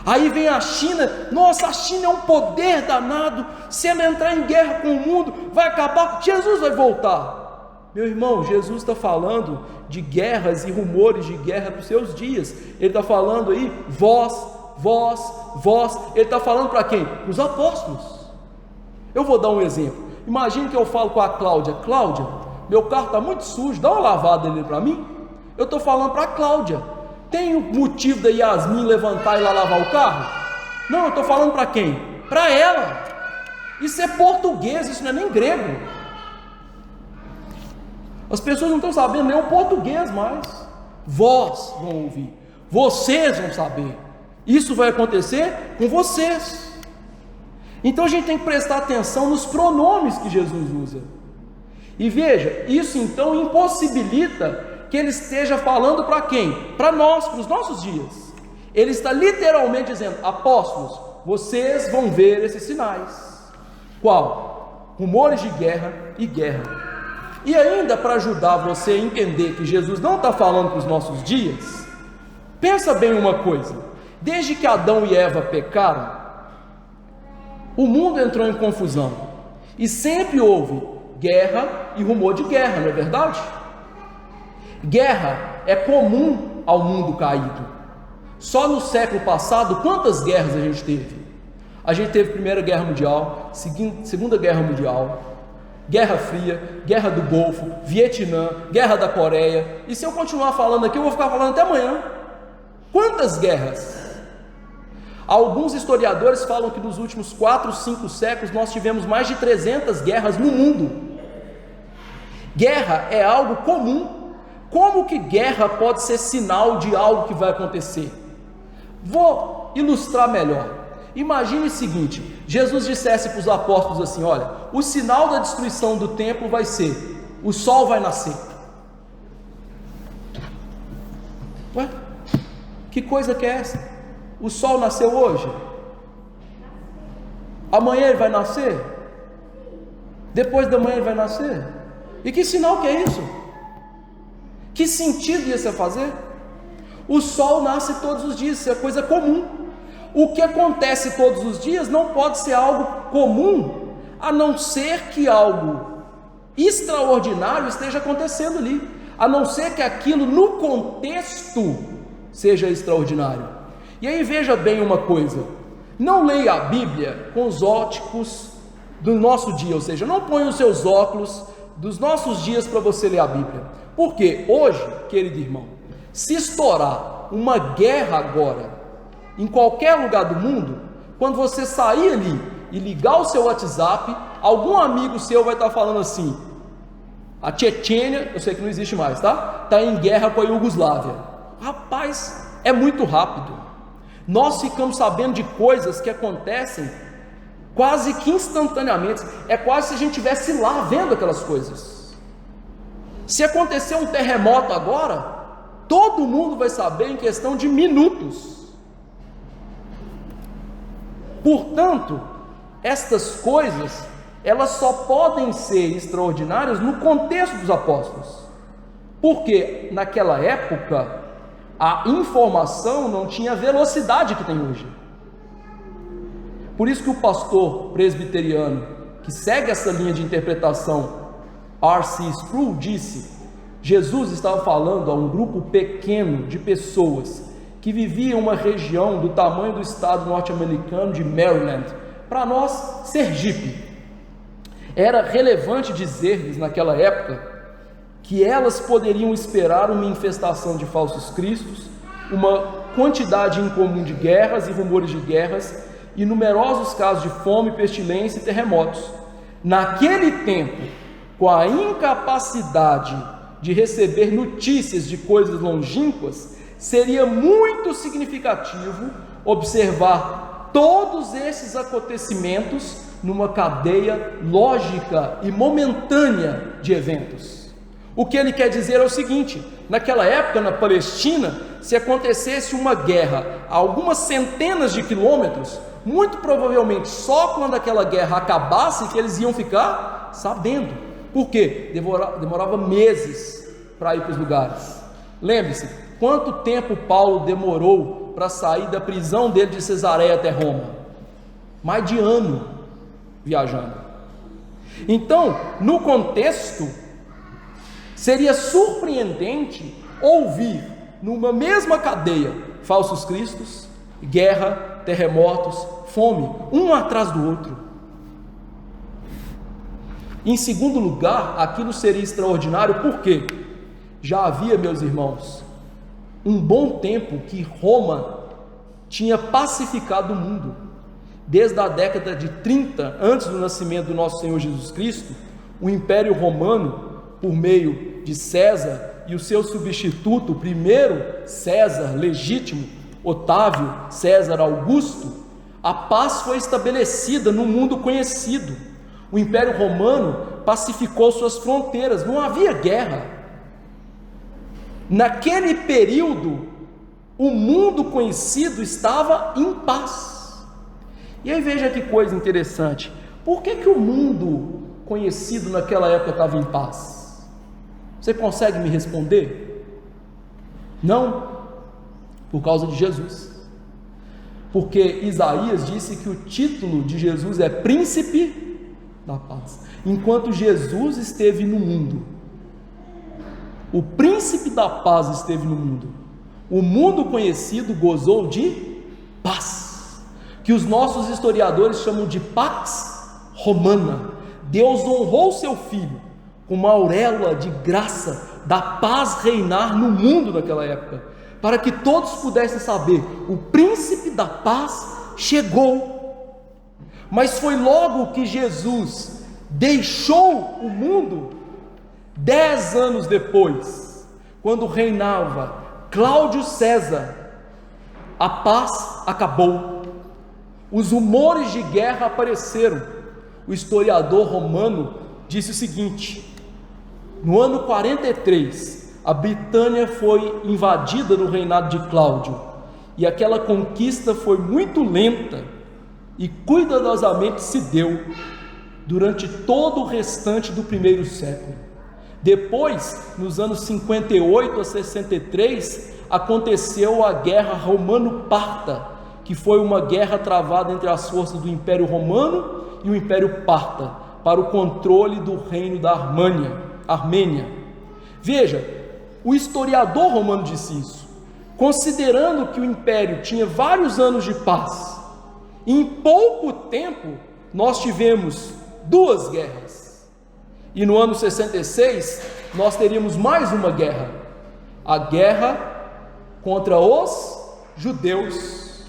Aí vem a China, nossa, a China é um poder danado, se ela entrar em guerra com o mundo, vai acabar, Jesus vai voltar. Meu irmão, Jesus está falando de guerras e rumores de guerra dos seus dias. Ele está falando aí, vós, ele está falando para quem? Para os apóstolos. Eu vou dar um exemplo. Imagine que eu falo com a Cláudia, Cláudia, meu carro está muito sujo, dá uma lavada nele para mim. Eu estou falando para a Cláudia. Tem o motivo da Yasmin levantar e ir lá lavar o carro? Não, eu estou falando para quem? Para ela. Isso é português, isso não é nem grego. As pessoas não estão sabendo nem o português mais. Vós vão ouvir, vocês vão saber. Isso vai acontecer com vocês. Então a gente tem que prestar atenção nos pronomes que Jesus usa. E veja, isso então impossibilita que ele esteja falando para quem? Para nós, para os nossos dias. Ele está literalmente dizendo, apóstolos, vocês vão ver esses sinais. Qual? Rumores de guerra e guerra. E ainda para ajudar você a entender que Jesus não está falando para os nossos dias, pensa bem uma coisa, desde que Adão e Eva pecaram, o mundo entrou em confusão, e sempre houve guerra e rumor de guerra, não é verdade? Guerra é comum ao mundo caído. Só no século passado, quantas guerras a gente teve? A gente teve Primeira Guerra Mundial, Segunda Guerra Mundial, Guerra Fria, Guerra do Golfo, Vietnã, Guerra da Coreia. E se eu continuar falando aqui, eu vou ficar falando até amanhã. Quantas guerras? Alguns historiadores falam que nos últimos 4, 5 séculos nós tivemos mais de 300 guerras no mundo. Guerra é algo comum. Como que guerra pode ser sinal de algo que vai acontecer? Vou ilustrar melhor. Imagine o seguinte, Jesus dissesse para os apóstolos assim, olha, o sinal da destruição do templo vai ser, o sol vai nascer. Ué, que coisa que é essa? O sol nasceu hoje? Amanhã ele vai nascer? Depois da manhã ele vai nascer? E que sinal que é isso? Que sentido ia ser fazer? O sol nasce todos os dias, isso é coisa comum. O que acontece todos os dias não pode ser algo comum, a não ser que algo extraordinário esteja acontecendo ali, a não ser que aquilo no contexto seja extraordinário. E aí veja bem uma coisa, não leia a Bíblia com os óticos do nosso dia, ou seja, não ponha os seus óculos dos nossos dias para você ler a Bíblia, porque hoje, querido irmão, se estourar uma guerra agora, em qualquer lugar do mundo, quando você sair ali e ligar o seu WhatsApp, algum amigo seu vai estar falando assim, a Chechênia, eu sei que não existe mais, tá? Está em guerra com a Iugoslávia. Rapaz, é muito rápido. Nós ficamos sabendo de coisas que acontecem quase que instantaneamente, é quase se a gente estivesse lá vendo aquelas coisas. Se acontecer um terremoto agora, todo mundo vai saber em questão de minutos. Portanto, estas coisas, elas só podem ser extraordinárias no contexto dos apóstolos, porque naquela época a informação não tinha a velocidade que tem hoje. Por isso que o pastor presbiteriano que segue essa linha de interpretação, R.C. Sproul, disse: Jesus estava falando a um grupo pequeno de pessoas que viviam em uma região do tamanho do estado norte-americano de Maryland, para nós, Sergipe. Era relevante dizer-lhes naquela época que elas poderiam esperar uma infestação de falsos cristos, uma quantidade incomum de guerras e rumores de guerras, e numerosos casos de fome, pestilência e terremotos. Naquele tempo, com a incapacidade de receber notícias de coisas longínquas, seria muito significativo observar todos esses acontecimentos numa cadeia lógica e momentânea de eventos. O que ele quer dizer é o seguinte: naquela época, na Palestina, se acontecesse uma guerra a algumas centenas de quilômetros, muito provavelmente só quando aquela guerra acabasse que eles iam ficar sabendo. Por quê? Demorava meses para ir para os lugares. Lembre-se, quanto tempo Paulo demorou para sair da prisão dele de Cesareia até Roma? Mais de ano viajando. Então, no contexto, seria surpreendente ouvir numa mesma cadeia falsos cristos, guerra, terremotos, fome, um atrás do outro. Em segundo lugar, aquilo seria extraordinário porque já havia, meus irmãos, um bom tempo que Roma tinha pacificado o mundo. Desde a década de 30, antes do nascimento do nosso Senhor Jesus Cristo, o Império Romano, por meio de César e o seu substituto, o primeiro César legítimo, Otávio César Augusto, a paz foi estabelecida no mundo conhecido. O Império Romano pacificou suas fronteiras, não havia guerra. Naquele período, o mundo conhecido estava em paz. E aí veja que coisa interessante: por que o mundo conhecido naquela época estava em paz? Você consegue me responder? Não, por causa de Jesus. Porque Isaías disse que o título de Jesus é Príncipe da Paz. Enquanto Jesus esteve no mundo, o Príncipe da Paz esteve no mundo, o mundo conhecido gozou de paz, que os nossos historiadores chamam de Pax Romana. Deus honrou seu Filho com uma auréola de graça da paz reinar no mundo naquela época, para que todos pudessem saber: o príncipe da paz chegou. Mas foi logo que Jesus deixou o mundo, 10 anos depois, quando reinava Cláudio César, a paz acabou, os rumores de guerra apareceram. O historiador romano disse o seguinte: no ano 43, a Britânia foi invadida no reinado de Cláudio, e aquela conquista foi muito lenta e cuidadosamente se deu durante todo o restante do primeiro século. Depois, nos anos 58 a 63, aconteceu a Guerra Romano-Parta, que foi uma guerra travada entre as forças do Império Romano e o Império Parta, para o controle do reino da Armênia. Veja, o historiador romano disse isso, considerando que o Império tinha vários anos de paz. Em pouco tempo, nós tivemos 2 guerras, e no ano 66, nós teríamos mais uma guerra, a guerra contra os judeus.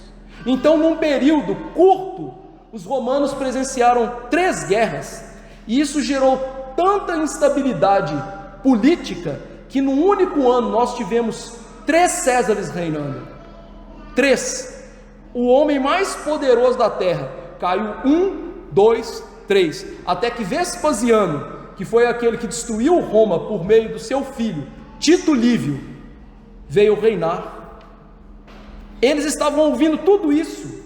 Então, num período curto, os romanos presenciaram 3 guerras, e isso gerou tanta instabilidade política, que no único ano nós tivemos 3 Césares reinando. 3. O homem mais poderoso da terra caiu 1, 2, 3, até que Vespasiano, que foi aquele que destruiu Roma por meio do seu filho Tito Lívio, veio reinar. Eles estavam ouvindo tudo isso.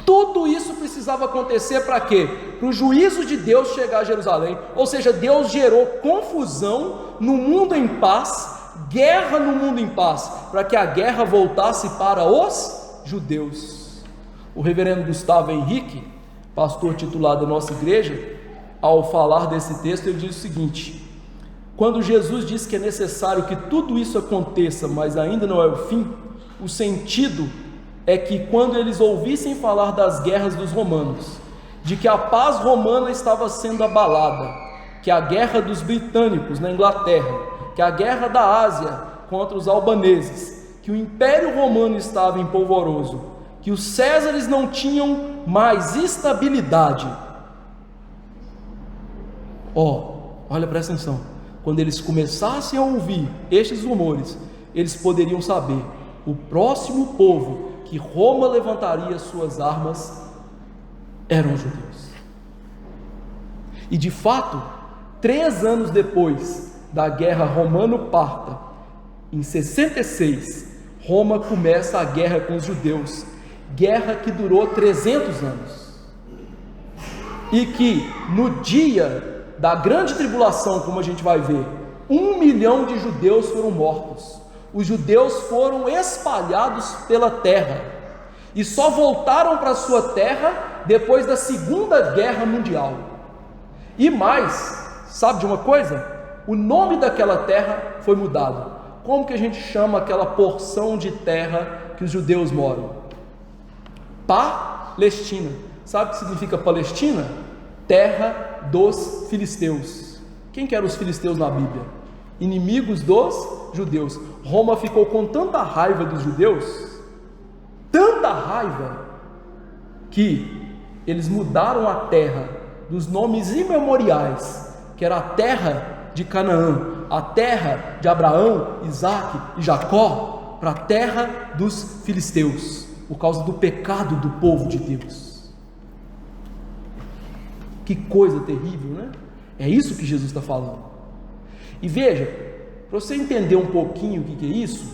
Tudo isso precisava acontecer para quê? Para o juízo de Deus chegar a Jerusalém. Ou seja, Deus gerou confusão no mundo em paz, guerra no mundo em paz, para que a guerra voltasse para os judeus. O reverendo Gustavo Henrique, pastor titular da nossa igreja, ao falar desse texto, ele diz o seguinte: quando Jesus diz que é necessário que tudo isso aconteça, mas ainda não é o fim, o sentido é que quando eles ouvissem falar das guerras dos romanos, de que a paz romana estava sendo abalada, que a guerra dos britânicos na Inglaterra, que a guerra da Ásia contra os albaneses, que o Império Romano estava em polvoroso, que os Césares não tinham mais estabilidade. Olha, presta atenção. Quando eles começassem a ouvir estes rumores, eles poderiam saber: o próximo povo que Roma levantaria suas armas eram os judeus. E de fato, 3 anos depois da guerra romano-parta, em 66, Roma começa a guerra com os judeus, guerra que durou 300 anos, e que no dia da grande tribulação, como a gente vai ver, 1 milhão de judeus foram mortos. Os judeus foram espalhados pela terra e só voltaram para sua terra depois da Segunda Guerra Mundial. E mais, sabe de uma coisa? O nome daquela terra foi mudado. Como que a gente chama aquela porção de terra que os judeus moram? Palestina. Sabe o que significa Palestina? Terra dos filisteus. Quem que eram os filisteus na Bíblia? Inimigos dos judeus. Roma ficou com tanta raiva dos judeus, tanta raiva, que eles mudaram a terra dos nomes imemoriais, que era a terra de Canaã, a terra de Abraão, Isaque e Jacó, para a terra dos filisteus, por causa do pecado do povo de Deus. Que coisa terrível, né? É isso que Jesus está falando. E veja, para você entender um pouquinho o que é isso,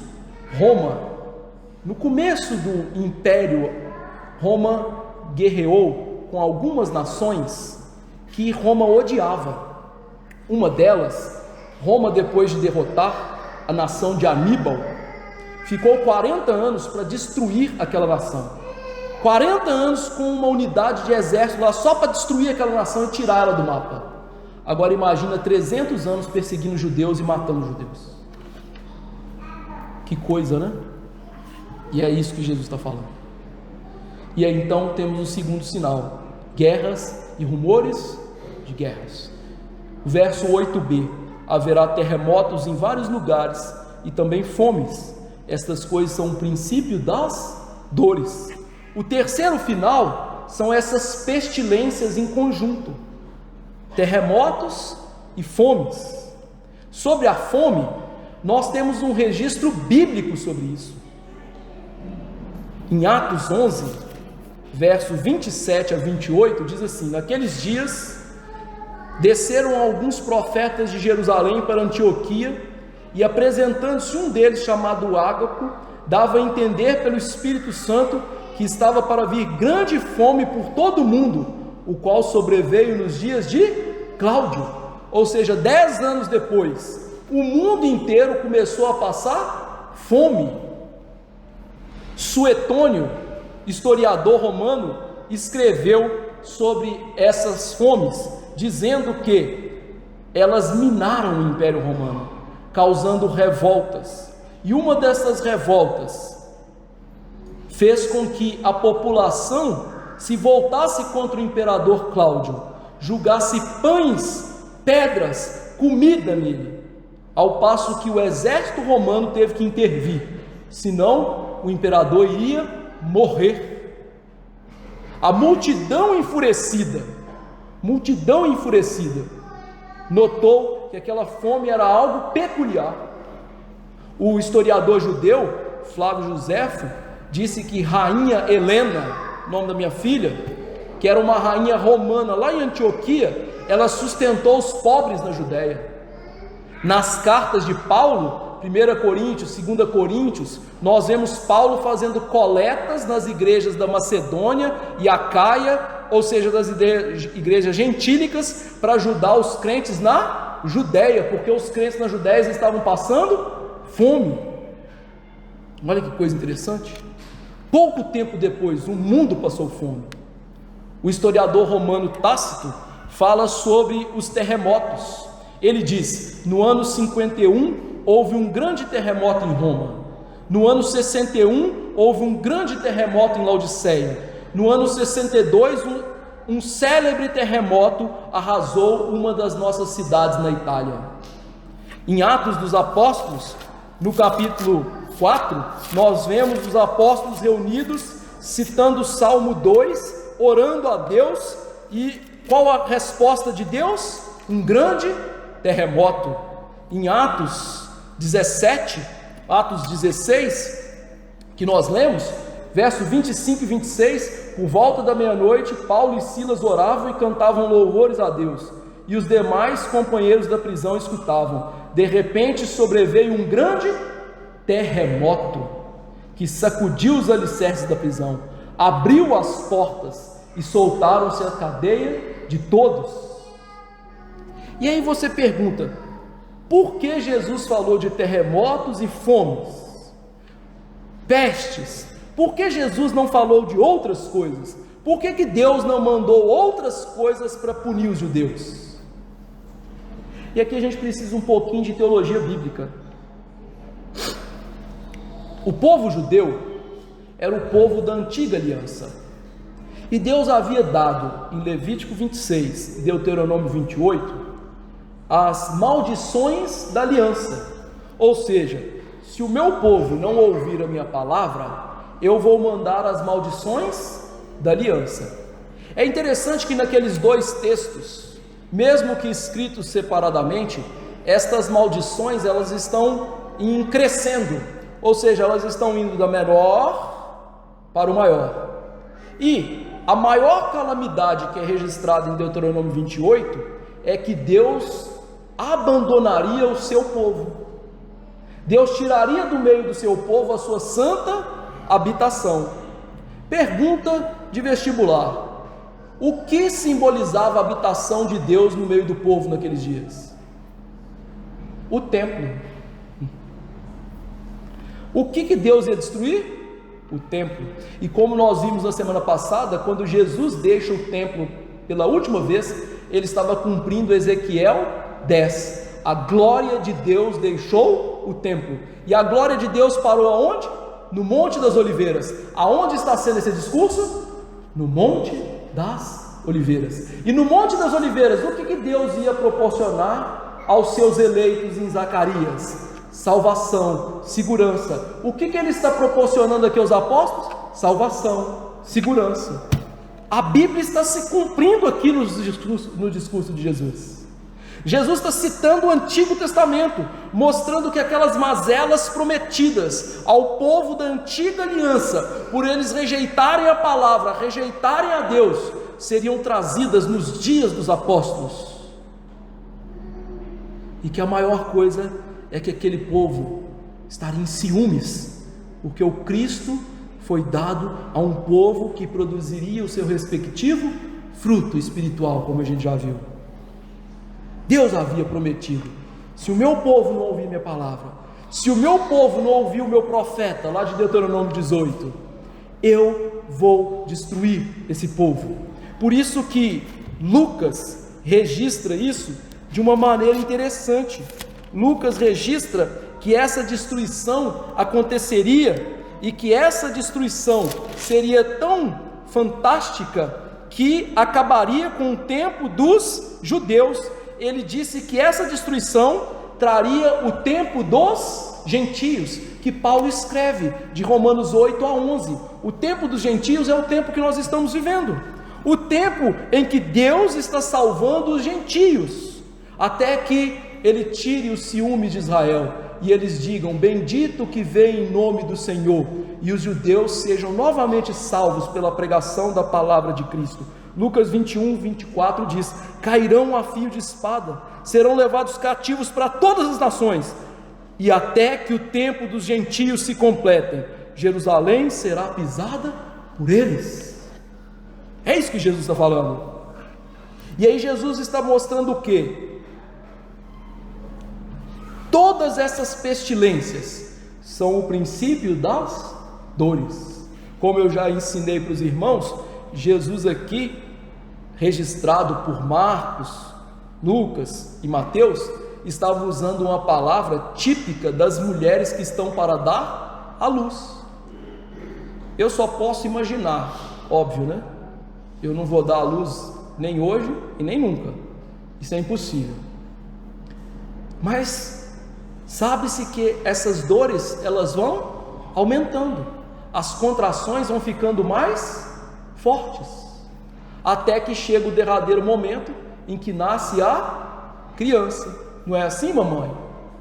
Roma, no começo do Império, Roma guerreou com algumas nações que Roma odiava. Uma delas, Roma, depois de derrotar a nação de Aníbal, ficou 40 anos para destruir aquela nação. 40 anos com uma unidade de exército lá só para destruir aquela nação e tirar ela do mapa. Agora imagina 300 anos perseguindo judeus e matando judeus. Que coisa, né? E é isso que Jesus está falando. E aí então temos o segundo sinal: guerras e rumores de guerras. O verso 8b: haverá terremotos em vários lugares e também fomes. Estas coisas são o princípio das dores. O terceiro final são essas pestilências em conjunto: terremotos e fomes. Sobre a fome, nós temos um registro bíblico sobre isso. Em Atos 11, verso 27 a 28, diz assim: naqueles dias desceram alguns profetas de Jerusalém para Antioquia, e apresentando-se um deles, chamado Ágapo, dava a entender pelo Espírito Santo que estava para vir grande fome por todo o mundo, o qual sobreveio nos dias de Cláudio. Ou seja, 10 anos depois, o mundo inteiro começou a passar fome. Suetônio, historiador romano, escreveu sobre essas fomes, dizendo que elas minaram o Império Romano, causando revoltas, e uma dessas revoltas fez com que a população se voltasse contra o imperador Cláudio, julgasse pães, pedras, comida nele, ao passo que o exército romano teve que intervir, senão o imperador iria morrer. A multidão enfurecida, notou que aquela fome era algo peculiar. O historiador judeu Flávio Joséfo disse que rainha Helena, nome da minha filha, que era uma rainha romana lá em Antioquia, ela sustentou os pobres na Judéia. Nas cartas de Paulo, 1 Coríntios, 2 Coríntios, nós vemos Paulo fazendo coletas nas igrejas da Macedônia e Acaia, ou seja, das igrejas gentílicas, para ajudar os crentes na Judéia, porque os crentes na Judéia estavam passando fome. Olha que coisa interessante. Pouco tempo depois, o mundo passou fome. O historiador romano Tácito fala sobre os terremotos. Ele diz: no ano 51 houve um grande terremoto em Roma. No ano 61 houve um grande terremoto em Laodiceia. No ano 62 um célebre terremoto arrasou uma das nossas cidades na Itália. Em Atos dos Apóstolos, no capítulo 4, nós vemos os apóstolos reunidos, citando o Salmo 2, orando a Deus, e qual a resposta de Deus? Um grande terremoto. Em Atos 17, Atos 16, que nós lemos, verso 25 e 26, por volta da meia-noite, Paulo e Silas oravam e cantavam louvores a Deus, e os demais companheiros da prisão escutavam. De repente sobreveio um grande terremoto, que sacudiu os alicerces da prisão, abriu as portas e soltaram-se a cadeia de todos. E aí você pergunta, por que Jesus falou de terremotos e fomes, pestes? Por que Jesus não falou de outras coisas? Por que Deus não mandou outras coisas para punir os judeus? E aqui a gente precisa um pouquinho de teologia bíblica. O povo judeu era o povo da antiga aliança, e Deus havia dado em Levítico 26 e Deuteronômio 28 as maldições da aliança. Ou seja, se o meu povo não ouvir a minha palavra, eu vou mandar as maldições da aliança. É interessante que naqueles dois textos, mesmo que escritos separadamente, estas maldições elas estão crescendo, ou seja, elas estão indo da menor para o maior. E a maior calamidade que é registrada em Deuteronômio 28 é que Deus abandonaria o seu povo. Deus tiraria do meio do seu povo a sua santa habitação. Pergunta de vestibular: o que simbolizava a habitação de Deus no meio do povo naqueles dias? O templo. O que Deus ia destruir? O templo. E como nós vimos na semana passada, quando Jesus deixa o templo pela última vez, ele estava cumprindo Ezequiel 10. A glória de Deus deixou o templo. E a glória de Deus parou aonde? No Monte das Oliveiras. Aonde está sendo esse discurso? No Monte das Oliveiras. E no Monte das Oliveiras, o que Deus ia proporcionar aos seus eleitos em Zacarias? Salvação, segurança. O que ele está proporcionando aqui aos apóstolos? Salvação, segurança. A Bíblia está se cumprindo aqui no discurso de Jesus. Jesus está citando o Antigo Testamento, mostrando que aquelas mazelas prometidas ao povo da antiga aliança, por eles rejeitarem a palavra, rejeitarem a Deus, seriam trazidas nos dias dos apóstolos. E que a maior coisa é que aquele povo estaria em ciúmes, porque o Cristo foi dado a um povo que produziria o seu respectivo fruto espiritual, como a gente já viu. Deus havia prometido: se o meu povo não ouvir minha palavra, se o meu povo não ouvir o meu profeta, lá de Deuteronômio 18, eu vou destruir esse povo. Por isso que Lucas registra isso de uma maneira interessante. Lucas registra que essa destruição aconteceria, e que essa destruição seria tão fantástica que acabaria com o tempo dos judeus. Ele disse que essa destruição traria o tempo dos gentios, que Paulo escreve de Romanos 8 a 11. O tempo dos gentios é o tempo que nós estamos vivendo, o tempo em que Deus está salvando os gentios, até que ele tire o ciúme de Israel, e eles digam: bendito que vem em nome do Senhor, e os judeus sejam novamente salvos pela pregação da palavra de Cristo. Lucas 21, 24 diz: cairão a fio de espada, serão levados cativos para todas as nações, e até que o tempo dos gentios se completem, Jerusalém será pisada por eles. É isso que Jesus está falando. E aí Jesus está mostrando o quê? Todas essas pestilências são o princípio das dores. Como eu já ensinei para os irmãos, Jesus aqui, registrado por Marcos, Lucas e Mateus, estava usando uma palavra típica das mulheres que estão para dar à luz. Eu só posso imaginar, óbvio, né? Eu não vou dar à luz nem hoje e nem nunca, isso é impossível. Mas Sabe-se que essas dores, elas vão aumentando, as contrações vão ficando mais fortes, até que chega o derradeiro momento em que nasce a criança. Não é assim, mamãe?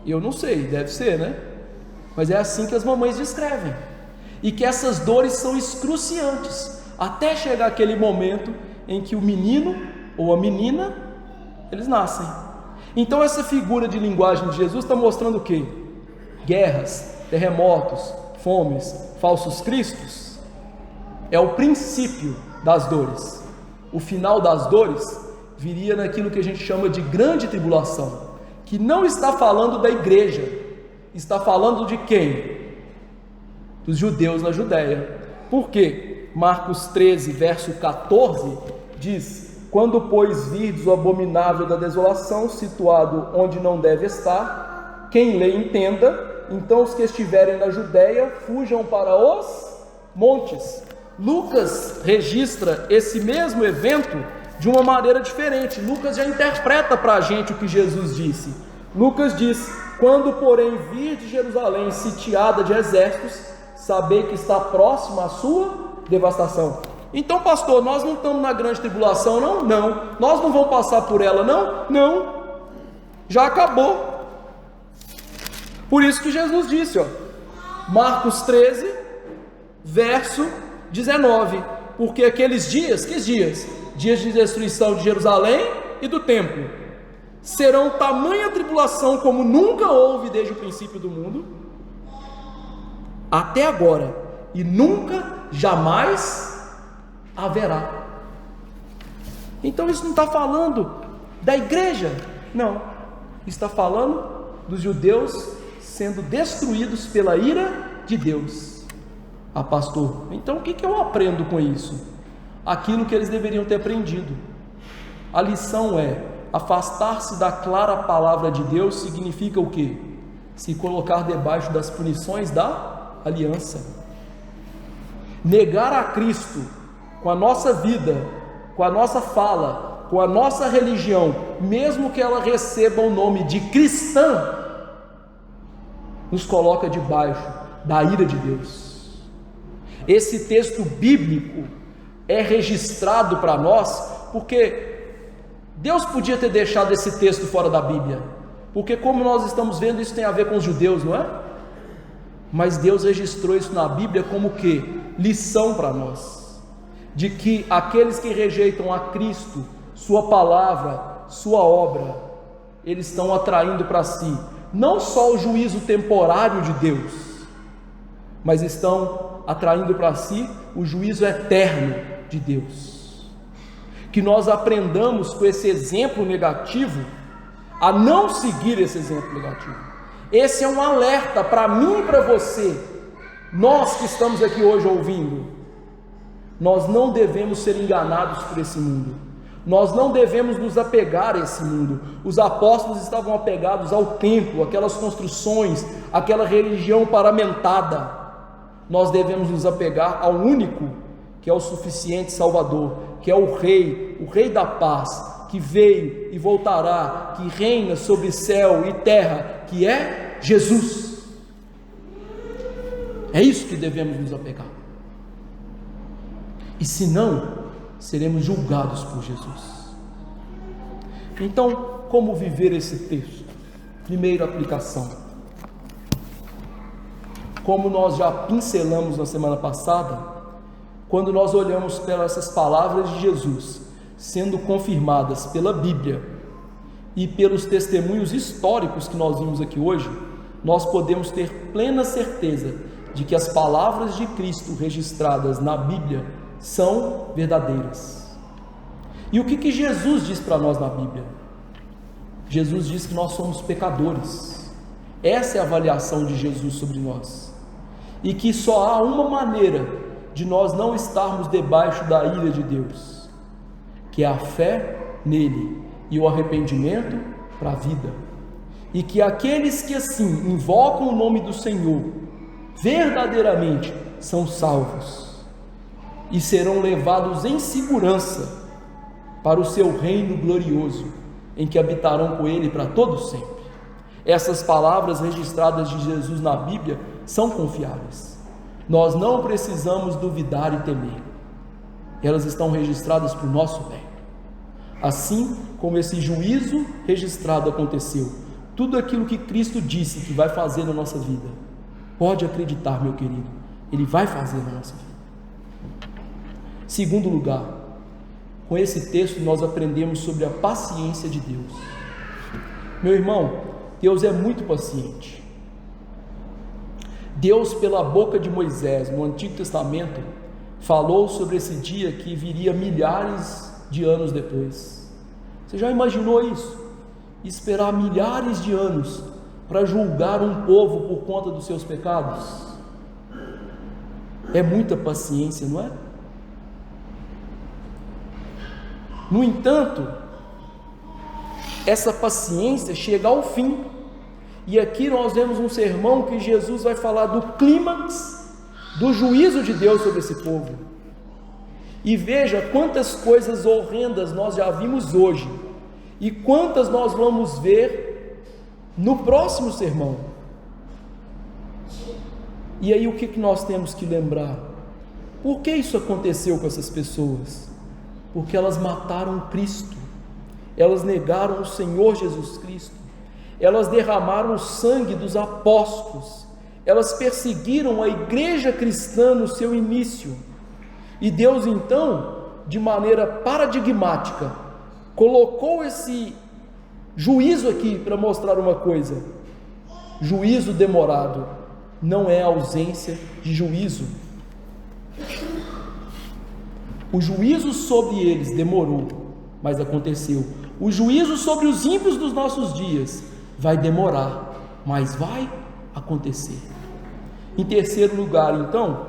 Eu não sei, deve ser, né? Mas é assim que as mamães descrevem. E que essas dores são excruciantes, até chegar aquele momento em que o menino ou a menina, eles nascem. Então essa figura de linguagem de Jesus está mostrando o quê? Guerras, terremotos, fomes, falsos cristos. É o princípio das dores. O final das dores viria naquilo que a gente chama de grande tribulação, que não está falando da igreja, está falando de quem? Dos judeus na Judéia. Por quê? Marcos 13, verso 14, diz: quando, pois, virdes o abominável da desolação, situado onde não deve estar, quem lê entenda, então os que estiverem na Judéia, fujam para os montes. Lucas registra esse mesmo evento de uma maneira diferente. Lucas já interpreta para a gente o que Jesus disse. Lucas diz: quando, porém, virdes Jerusalém sitiada de exércitos, sabei que está próxima a sua devastação. Então, pastor, nós não estamos na grande tribulação, não? Não. Nós não vamos passar por ela, não? Não. Já acabou. Por isso que Jesus disse, Marcos 13, verso 19: porque aqueles dias, que dias? Dias de destruição de Jerusalém e do templo, serão tamanha tribulação como nunca houve desde o princípio do mundo até agora, e nunca jamais haverá. Então isso não está falando da igreja, não, está falando dos judeus sendo destruídos pela ira de Deus. Ah, pastor, então o que eu aprendo com isso? Aquilo que eles deveriam ter aprendido. A lição é: afastar-se da clara palavra de Deus significa o quê? Se colocar debaixo das punições da aliança. Negar a Cristo com a nossa vida, com a nossa fala, com a nossa religião, mesmo que ela receba o nome de cristã, nos coloca debaixo da ira de Deus. Esse texto bíblico é registrado para nós porque Deus podia ter deixado esse texto fora da Bíblia, porque, como nós estamos vendo, isso tem a ver com os judeus, não é? Mas Deus registrou isso na Bíblia como que? Lição para nós, de que aqueles que rejeitam a Cristo, sua palavra, sua obra, eles estão atraindo para si não só o juízo temporário de Deus, mas estão atraindo para si o juízo eterno de Deus. Que nós aprendamos com esse exemplo negativo a não seguir esse exemplo negativo. Esse é um alerta para mim e para você. Nós que estamos aqui hoje ouvindo, nós não devemos ser enganados por esse mundo, nós não devemos nos apegar a esse mundo. Os apóstolos estavam apegados ao templo, aquelas construções, aquela religião paramentada. Nós devemos nos apegar ao único, que é o suficiente Salvador, que é o Rei da paz, que veio e voltará, que reina sobre céu e terra, que é Jesus. É isso que devemos nos apegar. E se não, seremos julgados por Jesus. Então, como viver esse texto? Primeira aplicação. Como nós já pincelamos na semana passada, quando nós olhamos para essas palavras de Jesus sendo confirmadas pela Bíblia e pelos testemunhos históricos que nós vimos aqui hoje, nós podemos ter plena certeza de que as palavras de Cristo registradas na Bíblia são verdadeiras. E o que Jesus diz para nós na Bíblia? Jesus diz que nós somos pecadores. Essa é a avaliação de Jesus sobre nós, e que só há uma maneira de nós não estarmos debaixo da ira de Deus, que é a fé nele e o arrependimento para a vida, e que aqueles que assim invocam o nome do Senhor verdadeiramente são salvos e serão levados em segurança para o seu reino glorioso, em que habitarão com ele para todo sempre. Essas palavras registradas de Jesus na Bíblia são confiáveis. Nós não precisamos duvidar e temer. Elas estão registradas para o nosso bem. Assim como esse juízo registrado aconteceu, tudo aquilo que Cristo disse que vai fazer na nossa vida, pode acreditar, meu querido, Ele vai fazer na nossa vida. Segundo lugar, com esse texto nós aprendemos sobre a paciência de Deus. Meu irmão, Deus é muito paciente. Deus, pela boca de Moisés, no Antigo Testamento, falou sobre esse dia que viria milhares de anos depois. Você já imaginou isso? Esperar milhares de anos para julgar um povo por conta dos seus pecados? É muita paciência, não é? No entanto, essa paciência chega ao fim. E aqui nós vemos um sermão que Jesus vai falar do clímax do juízo de Deus sobre esse povo. E veja quantas coisas horrendas nós já vimos hoje, e quantas nós vamos ver no próximo sermão. E aí o que nós temos que lembrar? Por que isso aconteceu com essas pessoas? Porque elas mataram Cristo, elas negaram o Senhor Jesus Cristo, elas derramaram o sangue dos apóstolos, elas perseguiram a igreja cristã no seu início, e Deus então, de maneira paradigmática, colocou esse juízo aqui para mostrar uma coisa: juízo demorado não é ausência de juízo. O juízo sobre eles demorou, mas aconteceu. O juízo sobre os ímpios dos nossos dias vai demorar, mas vai acontecer. Em terceiro lugar, então,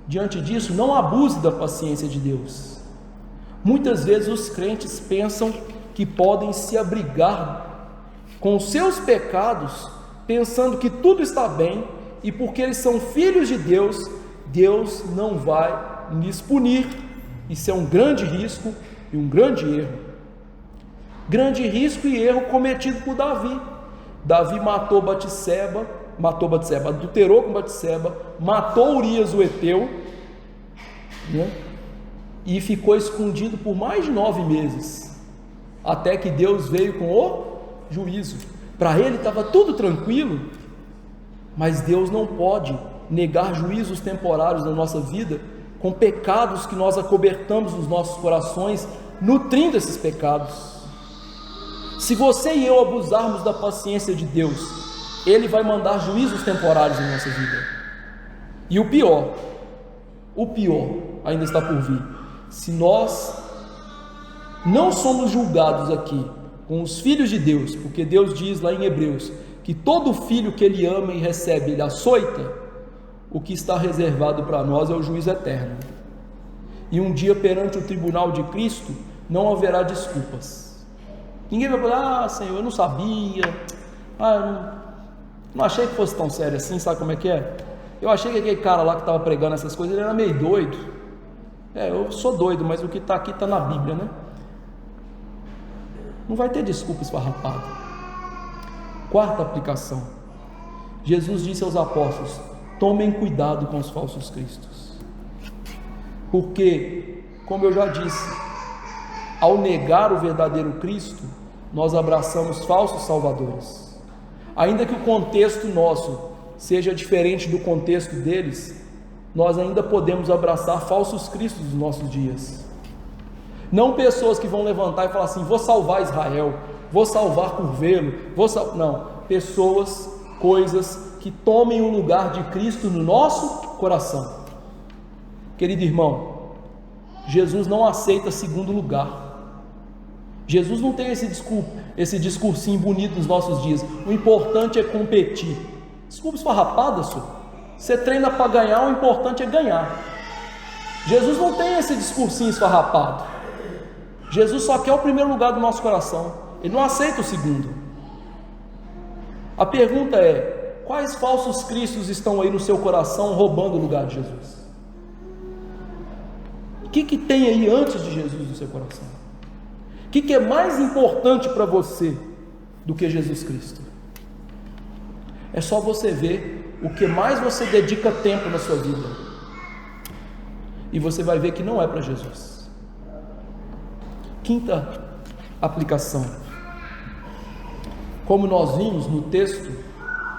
diante disso, não abuse da paciência de Deus. Muitas vezes os crentes pensam que podem se abrigar com os seus pecados, pensando que tudo está bem, e porque eles são filhos de Deus, Deus não vai lhes punir. Isso é um grande risco e um grande erro. Grande risco e erro cometido por Davi. Davi matou Batseba, adulterou com Batseba, matou Urias o Heteu, né? E ficou escondido por mais de 9 meses, até que Deus veio com o juízo. Para ele estava tudo tranquilo, mas Deus não pode negar juízos temporários na nossa vida, com pecados que nós acobertamos nos nossos corações, nutrindo esses pecados. Se você e eu abusarmos da paciência de Deus, Ele vai mandar juízos temporários em nossa vida. E o pior ainda está por vir. Se nós não somos julgados aqui com os filhos de Deus, porque Deus diz lá em Hebreus que todo filho que Ele ama e recebe, Ele açoita, o que está reservado para nós é o juízo eterno. E um dia perante o tribunal de Cristo não haverá desculpas. Ninguém vai falar: Senhor, eu não sabia, eu não achei que fosse tão sério assim. Sabe como é que é? Eu achei que aquele cara lá que estava pregando essas coisas, ele era meio doido. Eu sou doido, mas o que está aqui está na Bíblia, né? Não vai ter desculpa esfarrapada. Quarta aplicação: Jesus disse aos apóstolos: tomem cuidado com os falsos cristos, porque, como eu já disse, ao negar o verdadeiro Cristo, nós abraçamos falsos salvadores. Ainda que o contexto nosso seja diferente do contexto deles, nós ainda podemos abraçar falsos cristos nos nossos dias. Não pessoas que vão levantar e falar assim: vou salvar Israel, vou salvar Curvelo, não, pessoas, coisas que tomem o lugar de Cristo no nosso coração. Querido irmão, Jesus não aceita segundo lugar. Jesus não tem esse discursinho bonito nos nossos dias. O importante é competir. Desculpa esfarrapada, senhor. Você treina para ganhar, o importante é ganhar. Jesus não tem esse discursinho esfarrapado. Jesus só quer o primeiro lugar do nosso coração. Ele não aceita o segundo. A pergunta é: quais falsos cristos estão aí no seu coração roubando o lugar de Jesus? O que tem aí antes de Jesus no seu coração? O que é mais importante para você do que Jesus Cristo? É só você ver o que mais você dedica tempo na sua vida, e você vai ver que não é para Jesus. Quinta aplicação: como nós vimos no texto,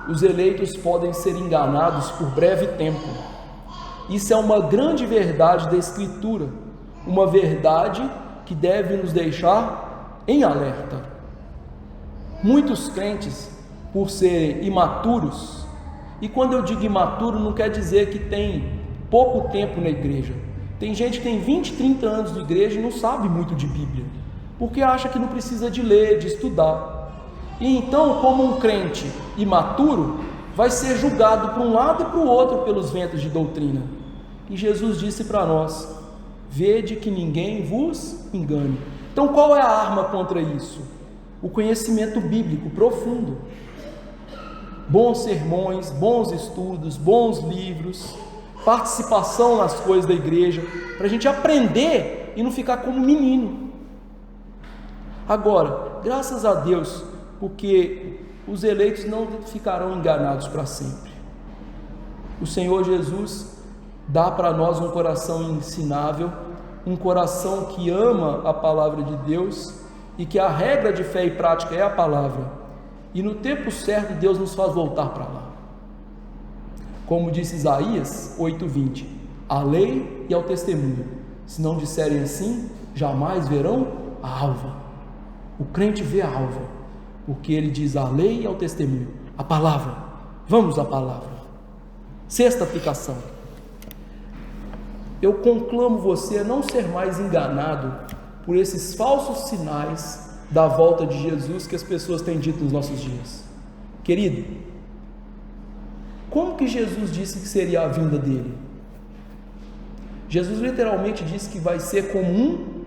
os eleitos podem ser enganados por breve tempo. Isso é uma grande verdade da Escritura, uma verdade que deve nos deixar em alerta. Muitos crentes, por serem imaturos, e quando eu digo imaturo, não quer dizer que tem pouco tempo na igreja. Tem gente que tem 20, 30 anos de igreja e não sabe muito de Bíblia, porque acha que não precisa de ler, de estudar. E então, como um crente imaturo, vai ser julgado para um lado e para o outro pelos ventos de doutrina. E Jesus disse para nós: vede que ninguém vos engane. Então, qual é a arma contra isso? O conhecimento bíblico profundo. Bons sermões, bons estudos, bons livros, participação nas coisas da igreja, para a gente aprender e não ficar como menino. Agora, graças a Deus, porque os eleitos não ficarão enganados para sempre. O Senhor Jesus dá para nós um coração ensinável, um coração que ama a palavra de Deus, e que a regra de fé e prática é a palavra, e no tempo certo Deus nos faz voltar para lá. Como disse Isaías 8:20, a lei e ao testemunho, se não disserem assim, jamais verão a alva. O crente vê a alva, porque ele diz a lei e ao testemunho, a palavra. Vamos à palavra. Sexta aplicação: eu conclamo você a não ser mais enganado por esses falsos sinais da volta de Jesus que as pessoas têm dito nos nossos dias. Querido, como que Jesus disse que seria a vinda dele? Jesus literalmente disse que vai ser como um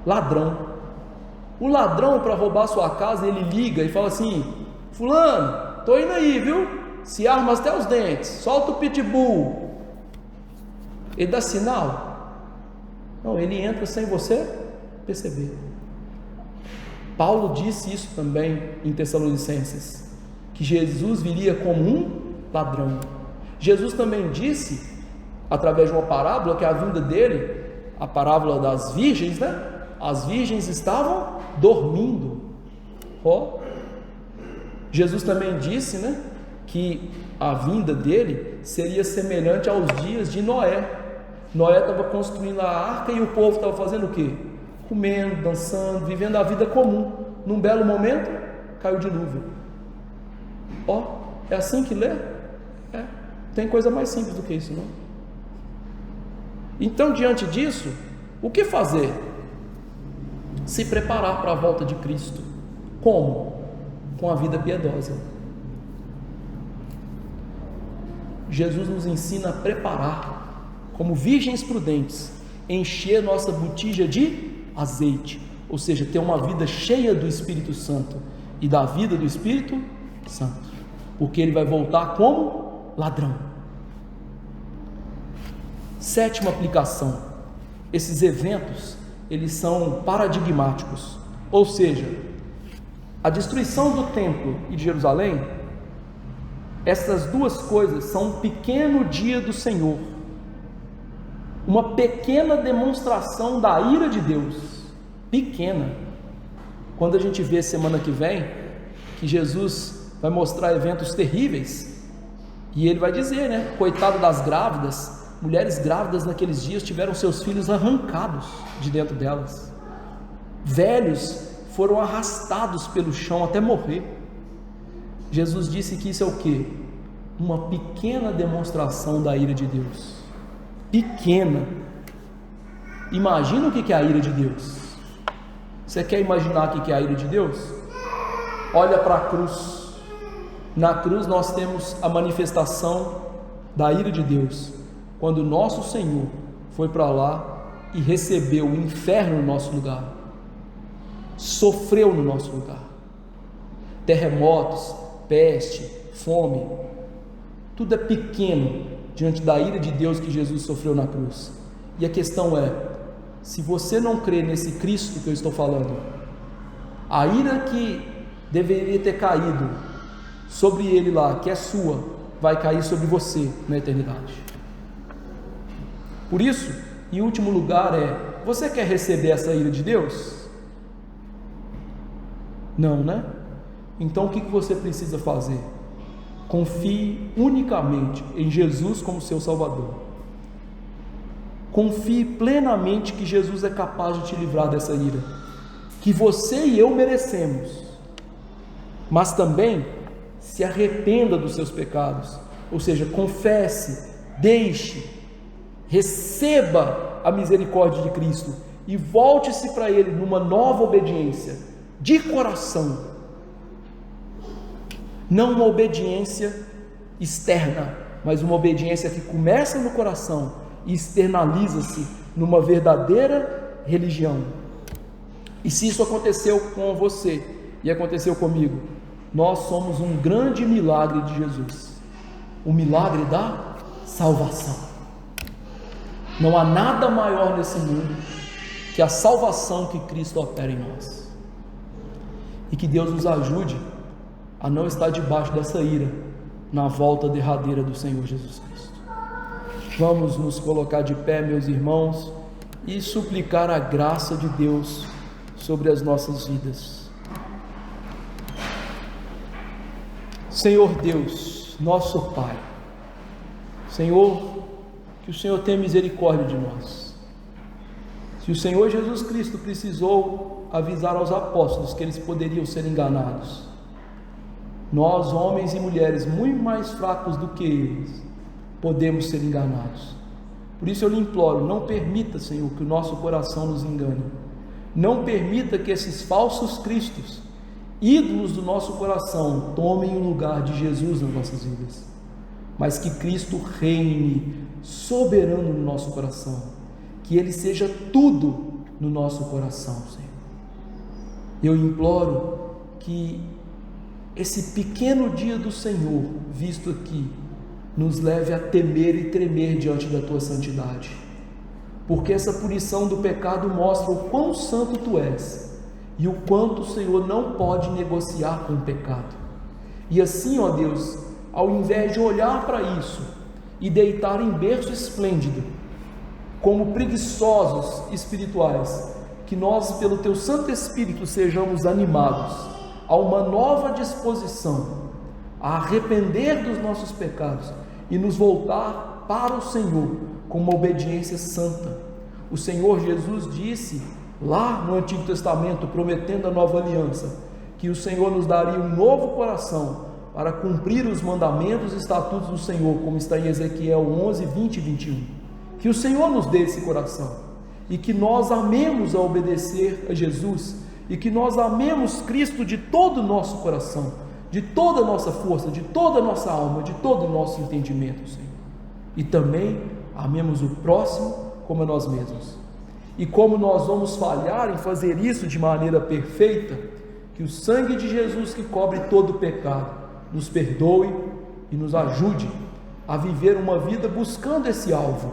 ladrão. O ladrão, para roubar sua casa, ele liga e fala assim: fulano, tô indo aí, viu? Se arma até os dentes, solta o pitbull. Ele dá sinal? Não, ele entra sem você perceber. Paulo disse isso também em Tessalonicenses, que Jesus viria como um ladrão. Jesus também disse, através de uma parábola, que a vinda dele, a parábola das virgens, né? As virgens estavam dormindo. Jesus também disse, né, que a vinda dele seria semelhante aos dias de Noé. Noé estava construindo a arca e o povo estava fazendo o quê? Comendo, dançando, vivendo a vida comum. Num belo momento, caiu o dilúvio. É assim que lê? Tem coisa mais simples do que isso, não? Então, diante disso, o que fazer? Se preparar para a volta de Cristo. Como? Com a vida piedosa. Jesus nos ensina a preparar, como virgens prudentes, encher nossa botija de azeite, ou seja, ter uma vida cheia do Espírito Santo e da vida do Espírito Santo, porque ele vai voltar como ladrão. Sétima aplicação: esses eventos, eles são paradigmáticos, ou seja, a destruição do templo e de Jerusalém, essas duas coisas são um pequeno dia do Senhor, uma pequena demonstração da ira de Deus, pequena. Quando a gente vê semana que vem que Jesus vai mostrar eventos terríveis, e ele vai dizer, né, coitado das grávidas, mulheres grávidas naqueles dias tiveram seus filhos arrancados de dentro delas, velhos foram arrastados pelo chão até morrer. Jesus disse que isso é o quê? Uma pequena demonstração da ira de Deus. Pequena. Imagina o que é a ira de Deus. Você quer imaginar o que é a ira de Deus? Olha para a cruz. Na cruz nós temos a manifestação da ira de Deus, quando nosso Senhor foi para lá e recebeu o inferno no nosso lugar, sofreu no nosso lugar, terremotos, peste, fome, tudo é pequeno diante da ira de Deus que Jesus sofreu na cruz. E a questão é, se você não crê nesse Cristo que eu estou falando, a ira que deveria ter caído sobre ele lá, que é sua, vai cair sobre você na eternidade. Por isso, em último lugar, você quer receber essa ira de Deus? Não, né? Então o que você precisa fazer? Confie unicamente em Jesus como seu Salvador. Confie plenamente que Jesus é capaz de te livrar dessa ira, que você e eu merecemos. Mas também se arrependa dos seus pecados, ou seja, confesse, deixe, receba a misericórdia de Cristo e volte-se para Ele numa nova obediência, de coração, não uma obediência externa, mas uma obediência que começa no coração e externaliza-se numa verdadeira religião. E se isso aconteceu com você e aconteceu comigo, nós somos um grande milagre de Jesus, o milagre da salvação. Não há nada maior nesse mundo que a salvação que Cristo opera em nós. E que Deus nos ajude a não estar debaixo dessa ira na volta derradeira do Senhor Jesus Cristo. Vamos nos colocar de pé, meus irmãos, e suplicar a graça de Deus sobre as nossas vidas. Senhor Deus, nosso Pai, Senhor, que o Senhor tenha misericórdia de nós. Se o Senhor Jesus Cristo precisou avisar aos apóstolos que eles poderiam ser enganados, nós, homens e mulheres muito mais fracos do que eles, podemos ser enganados. Por isso eu lhe imploro, não permita, Senhor, que o nosso coração nos engane. Não permita que esses falsos cristos, ídolos do nosso coração, tomem o lugar de Jesus nas nossas vidas, mas que Cristo reine soberano no nosso coração, que Ele seja tudo no nosso coração, Senhor. Eu imploro que esse pequeno dia do Senhor, visto aqui, nos leve a temer e tremer diante da Tua santidade, porque essa punição do pecado mostra o quão santo Tu és, e o quanto o Senhor não pode negociar com o pecado. E assim, ó Deus, ao invés de olhar para isso e deitar em berço esplêndido, como preguiçosos espirituais, que nós, pelo Teu Santo Espírito, sejamos animados a uma nova disposição, a arrepender dos nossos pecados e nos voltar para o Senhor com uma obediência santa. O Senhor Jesus disse lá no Antigo Testamento, prometendo a nova aliança, que o Senhor nos daria um novo coração para cumprir os mandamentos e estatutos do Senhor, como está em Ezequiel 11, 20 e 21. Que o Senhor nos dê esse coração e que nós amemos a obedecer a Jesus e que nós amemos Cristo de todo o nosso coração, de toda a nossa força, de toda a nossa alma, de todo o nosso entendimento, Senhor. E também amemos o próximo como a nós mesmos. E como nós vamos falhar em fazer isso de maneira perfeita, que o sangue de Jesus, que cobre todo o pecado, nos perdoe e nos ajude a viver uma vida buscando esse alvo,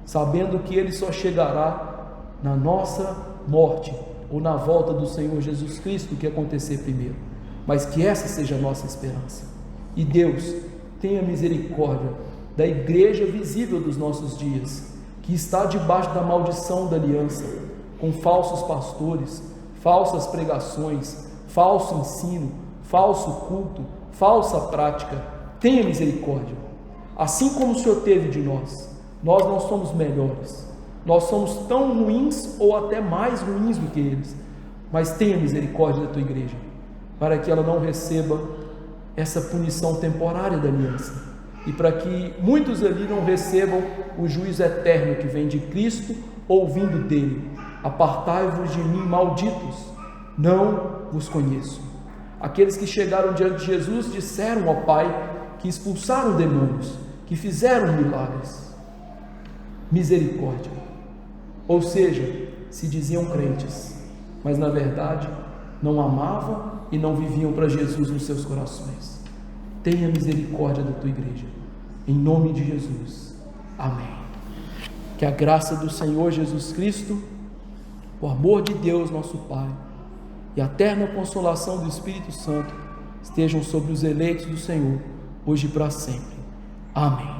sabendo que ele só chegará na nossa morte ou na volta do Senhor Jesus Cristo, que acontecer primeiro, mas que essa seja a nossa esperança. E Deus tenha misericórdia da igreja visível dos nossos dias, que está debaixo da maldição da aliança, com falsos pastores, falsas pregações, falso ensino, falso culto, falsa prática. Tenha misericórdia, assim como o Senhor teve de nós. Nós não somos melhores, nós somos tão ruins ou até mais ruins do que eles, mas tenha misericórdia da tua igreja, para que ela não receba essa punição temporária da aliança, e para que muitos ali não recebam o juízo eterno que vem de Cristo ou vindo dele. Apartai-vos de mim, malditos, não vos conheço. Aqueles que chegaram diante de Jesus disseram ao Pai que expulsaram demônios, que fizeram milagres. Misericórdia. Ou seja, se diziam crentes, mas na verdade não amavam e não viviam para Jesus nos seus corações. Tenha misericórdia da tua igreja, em nome de Jesus, amém. Que a graça do Senhor Jesus Cristo, o amor de Deus nosso Pai e a eterna consolação do Espírito Santo estejam sobre os eleitos do Senhor, hoje e para sempre. Amém.